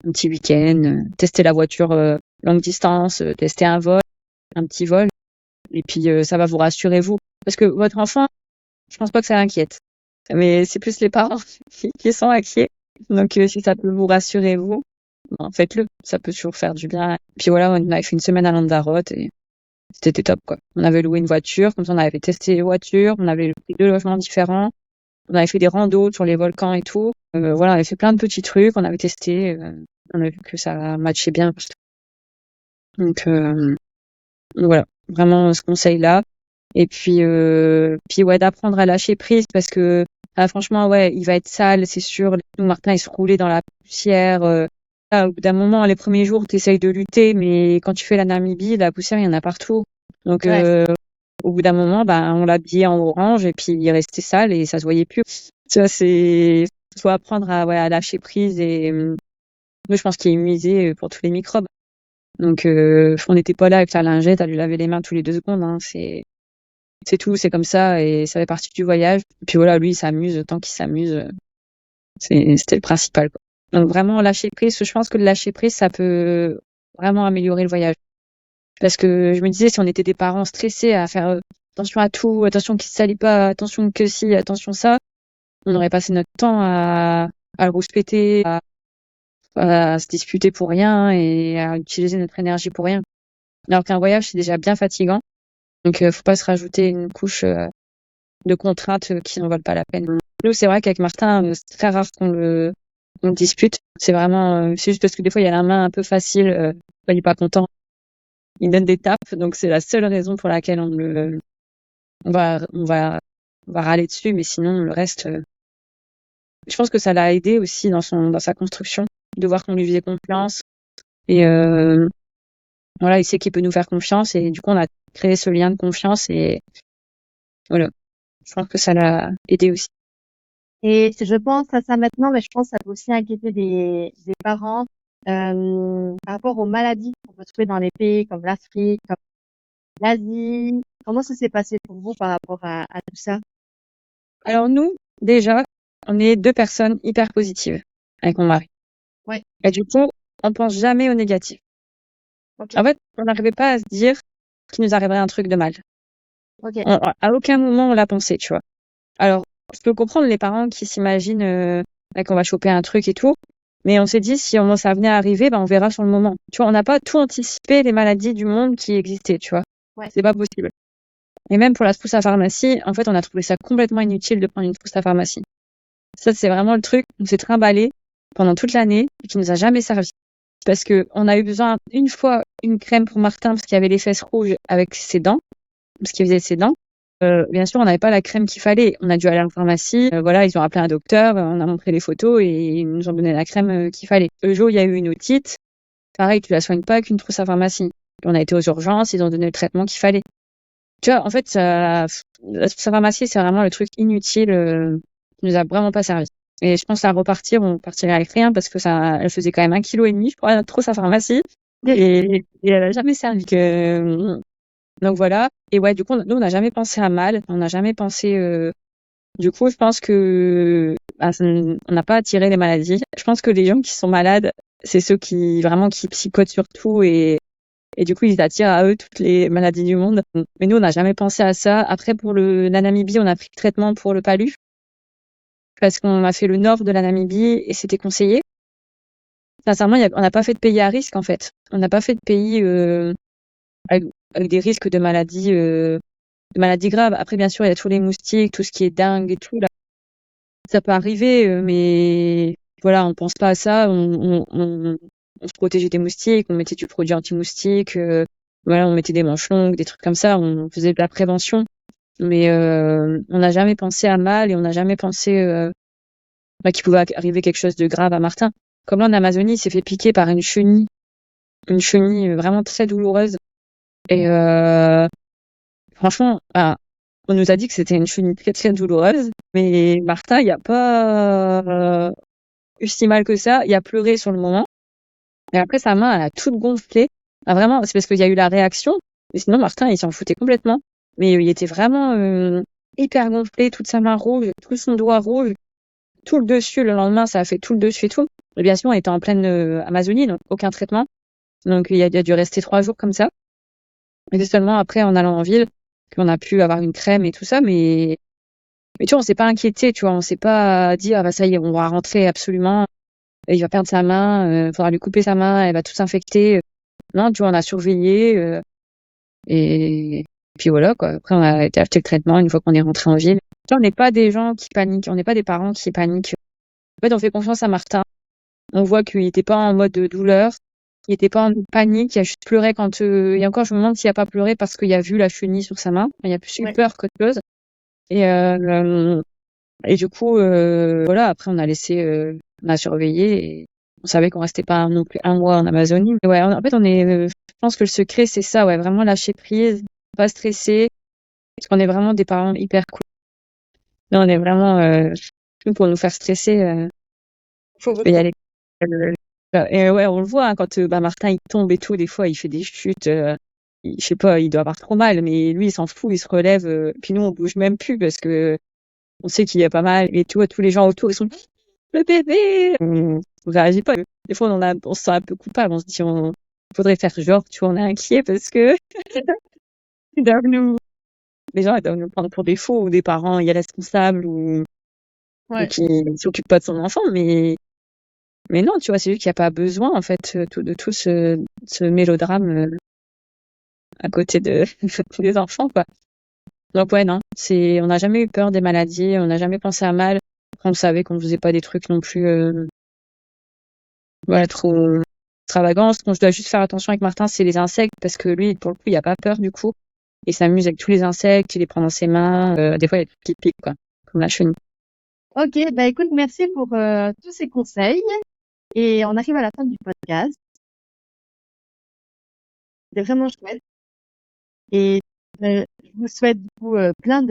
un petit week-end, tester la voiture longue distance, tester un petit vol. Et puis, ça va vous rassurer, vous. Parce que votre enfant, je pense pas que ça l'inquiète. Mais c'est plus les parents qui sont inquiets. Donc, si ça peut vous rassurer, vous, ben, faites-le. Ça peut toujours faire du bien. Puis voilà, on avait fait une semaine à Lanzarote et c'était top, quoi. On avait loué une voiture, comme ça on avait testé les voitures, on avait pris 2 logements différents, on avait fait des randos sur les volcans et tout. Voilà, on avait fait plein de petits trucs, on avait testé, on a vu que ça matchait bien. Donc voilà, vraiment ce conseil-là. Et puis ouais, d'apprendre à lâcher prise parce que franchement, ouais, il va être sale, c'est sûr. Nous, Martin, il se roulait dans la poussière. Là, au bout d'un moment, les premiers jours, tu essayes de lutter, mais quand tu fais la Namibie, la poussière, il y en a partout. Donc, Ouais. au bout d'un moment, ben, on l'a habillé en orange et puis il restait sale et ça se voyait plus. Tu vois, faut apprendre à lâcher prise et moi, je pense qu'il est immunisé pour tous les microbes. Donc, on n'était pas là avec la lingette à lui laver les mains tous les 2 secondes. Hein. C'est tout, c'est comme ça et ça fait partie du voyage. Et puis voilà, lui, il s'amuse tant qu'il s'amuse. C'était le principal, quoi. Donc vraiment lâcher prise, je pense que le lâcher prise, ça peut vraiment améliorer le voyage. Parce que je me disais, si on était des parents stressés à faire attention à tout, attention qu'il se salit pas, attention que si, attention ça, on aurait passé notre temps à le rouspéter, à se disputer pour rien et à utiliser notre énergie pour rien. Alors qu'un voyage, c'est déjà bien fatigant. Donc, faut pas se rajouter une couche de contraintes qui n'en valent pas la peine. Nous, c'est vrai qu'avec Martin, c'est très rare qu'on le dispute. C'est vraiment, c'est juste parce que des fois, il y a la main un peu facile, il est pas content. Il donne des tapes, donc c'est la seule raison pour laquelle on va râler dessus, mais sinon, le reste, je pense que ça l'a aidé aussi dans sa construction, de voir qu'on lui faisait confiance. Et, voilà, il sait qu'il peut nous faire confiance et du coup, on a créé ce lien de confiance et voilà. Je pense que ça l'a aidé aussi. Et je pense à ça maintenant, mais je pense que ça peut aussi inquiéter des parents par rapport aux maladies qu'on peut trouver dans les pays comme l'Afrique, comme l'Asie. Comment ça s'est passé pour vous par rapport à tout ça? Alors nous, déjà, on est deux personnes hyper positives avec mon mari. Ouais, Et du coup, on pense jamais au négatif. ok, En fait, on n'arrivait pas à se dire qu'il nous arriverait un truc de mal. ok, À aucun moment on l'a pensé, tu vois. Alors, je peux comprendre les parents qui s'imaginent qu'on va choper un truc et tout, mais on s'est dit si ça venait à arriver, on verra sur le moment. Tu vois, on n'a pas tout anticipé les maladies du monde qui existaient, tu vois. ouais, C'est pas possible. Et même pour la trousse à pharmacie, en fait, on a trouvé ça complètement inutile de prendre une trousse à pharmacie. Ça, c'est vraiment le truc, on s'est trimballé pendant toute l'année et qui nous a jamais servi. Parce que on a eu besoin une fois une crème pour Martin parce qu'il y avait les fesses rouges avec ses dents, parce qu'il faisait ses dents. Bien sûr, on n'avait pas la crème qu'il fallait. On a dû aller à la pharmacie. Voilà, ils ont appelé un docteur, on a montré les photos et ils nous ont donné la crème qu'il fallait. Le jour où il y a eu une otite, pareil, tu la soignes pas avec une trousse à pharmacie. On a été aux urgences, ils ont donné le traitement qu'il fallait. Tu vois, en fait, la trousse à pharmacie, c'est vraiment le truc inutile qui nous a vraiment pas servi. Et je pense à repartir, on partirait avec rien parce que elle faisait quand même 1,5 kg, je crois, notre trousse à pharmacie. Et elle a jamais servi. Donc voilà. Et ouais, du coup, nous, on n'a jamais pensé à mal. On n'a jamais pensé. Du coup, je pense que on n'a pas attiré les maladies. Je pense que les gens qui sont malades, c'est ceux qui vraiment qui psychotent sur tout et du coup, ils attirent à eux toutes les maladies du monde. Mais nous, on n'a jamais pensé à ça. Après, pour la Namibie, on a pris le traitement pour le palu parce qu'on a fait le nord de la Namibie et c'était conseillé. Sincèrement, on n'a pas fait de pays à risque en fait. On n'a pas fait de pays avec, avec des risques de maladies graves. Après, bien sûr, il y a tous les moustiques, tout ce qui est dingue et tout là. Ça peut arriver, mais voilà, on pense pas à ça. On se protégeait des moustiques, on mettait du produit anti-moustique, voilà, on mettait des manches longues, des trucs comme ça. On faisait de la prévention, mais on n'a jamais pensé à mal et on n'a jamais pensé qu'il pouvait arriver quelque chose de grave à Martin. Comme là en Amazonie, il s'est fait piquer par une chenille vraiment très douloureuse. Et franchement, on nous a dit que c'était une chenille très très douloureuse, mais Martin, il n'y a pas eu si mal que ça. Il a pleuré sur le moment. Et après, sa main, elle a toute gonflé. Ah, vraiment, c'est parce qu'il y a eu la réaction. Mais sinon, Martin, il s'en foutait complètement. Mais il était vraiment hyper gonflé, toute sa main rouge, tout son doigt rouge, tout le dessus. Le lendemain, ça a fait tout le dessus et tout. Et bien sûr, on était en pleine Amazonie, donc aucun traitement. Donc, il a dû rester 3 jours comme ça. Et c'est seulement après, en allant en ville, qu'on a pu avoir une crème et tout ça. Mais tu vois, on s'est pas inquiété, tu vois. On s'est pas dit, ah bah ça y est, on va rentrer absolument. Il va perdre sa main, faudra lui couper sa main, elle va tout s'infecter. Non, tu vois, on a surveillé et puis voilà quoi. Après, on a été acheter le traitement une fois qu'on est rentré en ville. Tu vois, on n'est pas des gens qui paniquent, on n'est pas des parents qui paniquent. En fait, on fait confiance à Martin. On voit qu'il était pas en mode de douleur, il était pas en panique, il a juste pleuré quand. Et encore, je me demande s'il a pas pleuré parce qu'il a vu la chenille sur sa main. Il a plus eu ouais. peur qu'autre chose. Et et du coup, voilà. Après, on a surveillé. Et on savait qu'on restait pas non plus 1 mois en Amazonie. Mais ouais, en fait, je pense que le secret, c'est ça, ouais, vraiment lâcher prise, pas stresser, parce qu'on est vraiment des parents hyper cool. Là, on est vraiment, pour nous faire stresser, Faut faut y votre- aller. Et ouais, on le voit, hein, quand, Martin, il tombe et tout, des fois, il fait des chutes, je sais pas, il doit avoir trop mal, mais lui, il s'en fout, il se relève, puis nous, on bouge même plus parce que on sait qu'il y a pas mal, et tu vois, tous les gens autour, ils sont, le bébé! On réagit pas. Des fois, on se sent un peu coupable, on se dit, faudrait faire genre, tu vois, on est inquiet parce que ils doivent nous, les gens, ils doivent nous prendre pour des faux ou des parents irresponsables ou Ouais. qui s'occupent pas de son enfant, mais non, tu vois, c'est lui qui a pas besoin, en fait, de tout ce mélodrame, à côté de, des enfants, quoi. Donc ouais, non, on n'a jamais eu peur des maladies, on n'a jamais pensé à mal. On savait qu'on faisait pas des trucs non plus, voilà, trop extravagants. Ce dont je dois juste faire attention avec Martin, c'est les insectes, parce que lui, pour le coup, il a pas peur, du coup. Il s'amuse avec tous les insectes, il les prend dans ses mains, des fois, il y a des trucs qui piquent, quoi. Comme la chenille. Ok, bah écoute, merci pour tous ces conseils. Et on arrive à la fin du podcast. C'est vraiment chouette. Et je vous souhaite du coup plein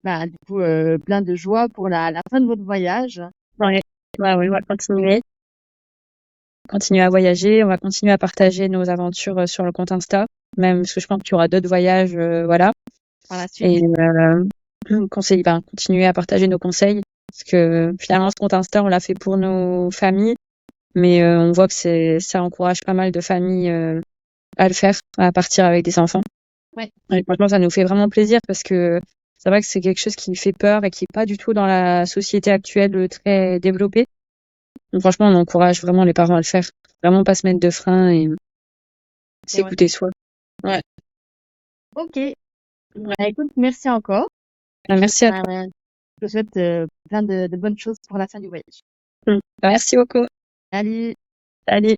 du coup, plein de joie pour la fin de votre voyage. Ouais, ouais, on va continuer à voyager, on va continuer à partager nos aventures sur le compte Insta, même parce que je pense qu'il y aura d'autres voyages, voilà. Par la suite. Et continuer à partager nos conseils, parce que finalement, ce compte Insta, on l'a fait pour nos familles, mais on voit que ça encourage pas mal de familles à le faire, à partir avec des enfants. Ouais. Et franchement, ça nous fait vraiment plaisir parce que c'est vrai que c'est quelque chose qui fait peur et qui est pas du tout dans la société actuelle très développée. Donc franchement, on encourage vraiment les parents à le faire. Vraiment pas se mettre de frein et s'écouter soi. Ouais. Ok. Écoute, merci encore. Merci à toi. Je te souhaite plein de bonnes choses pour la fin du voyage. Merci beaucoup. Salut. Salut.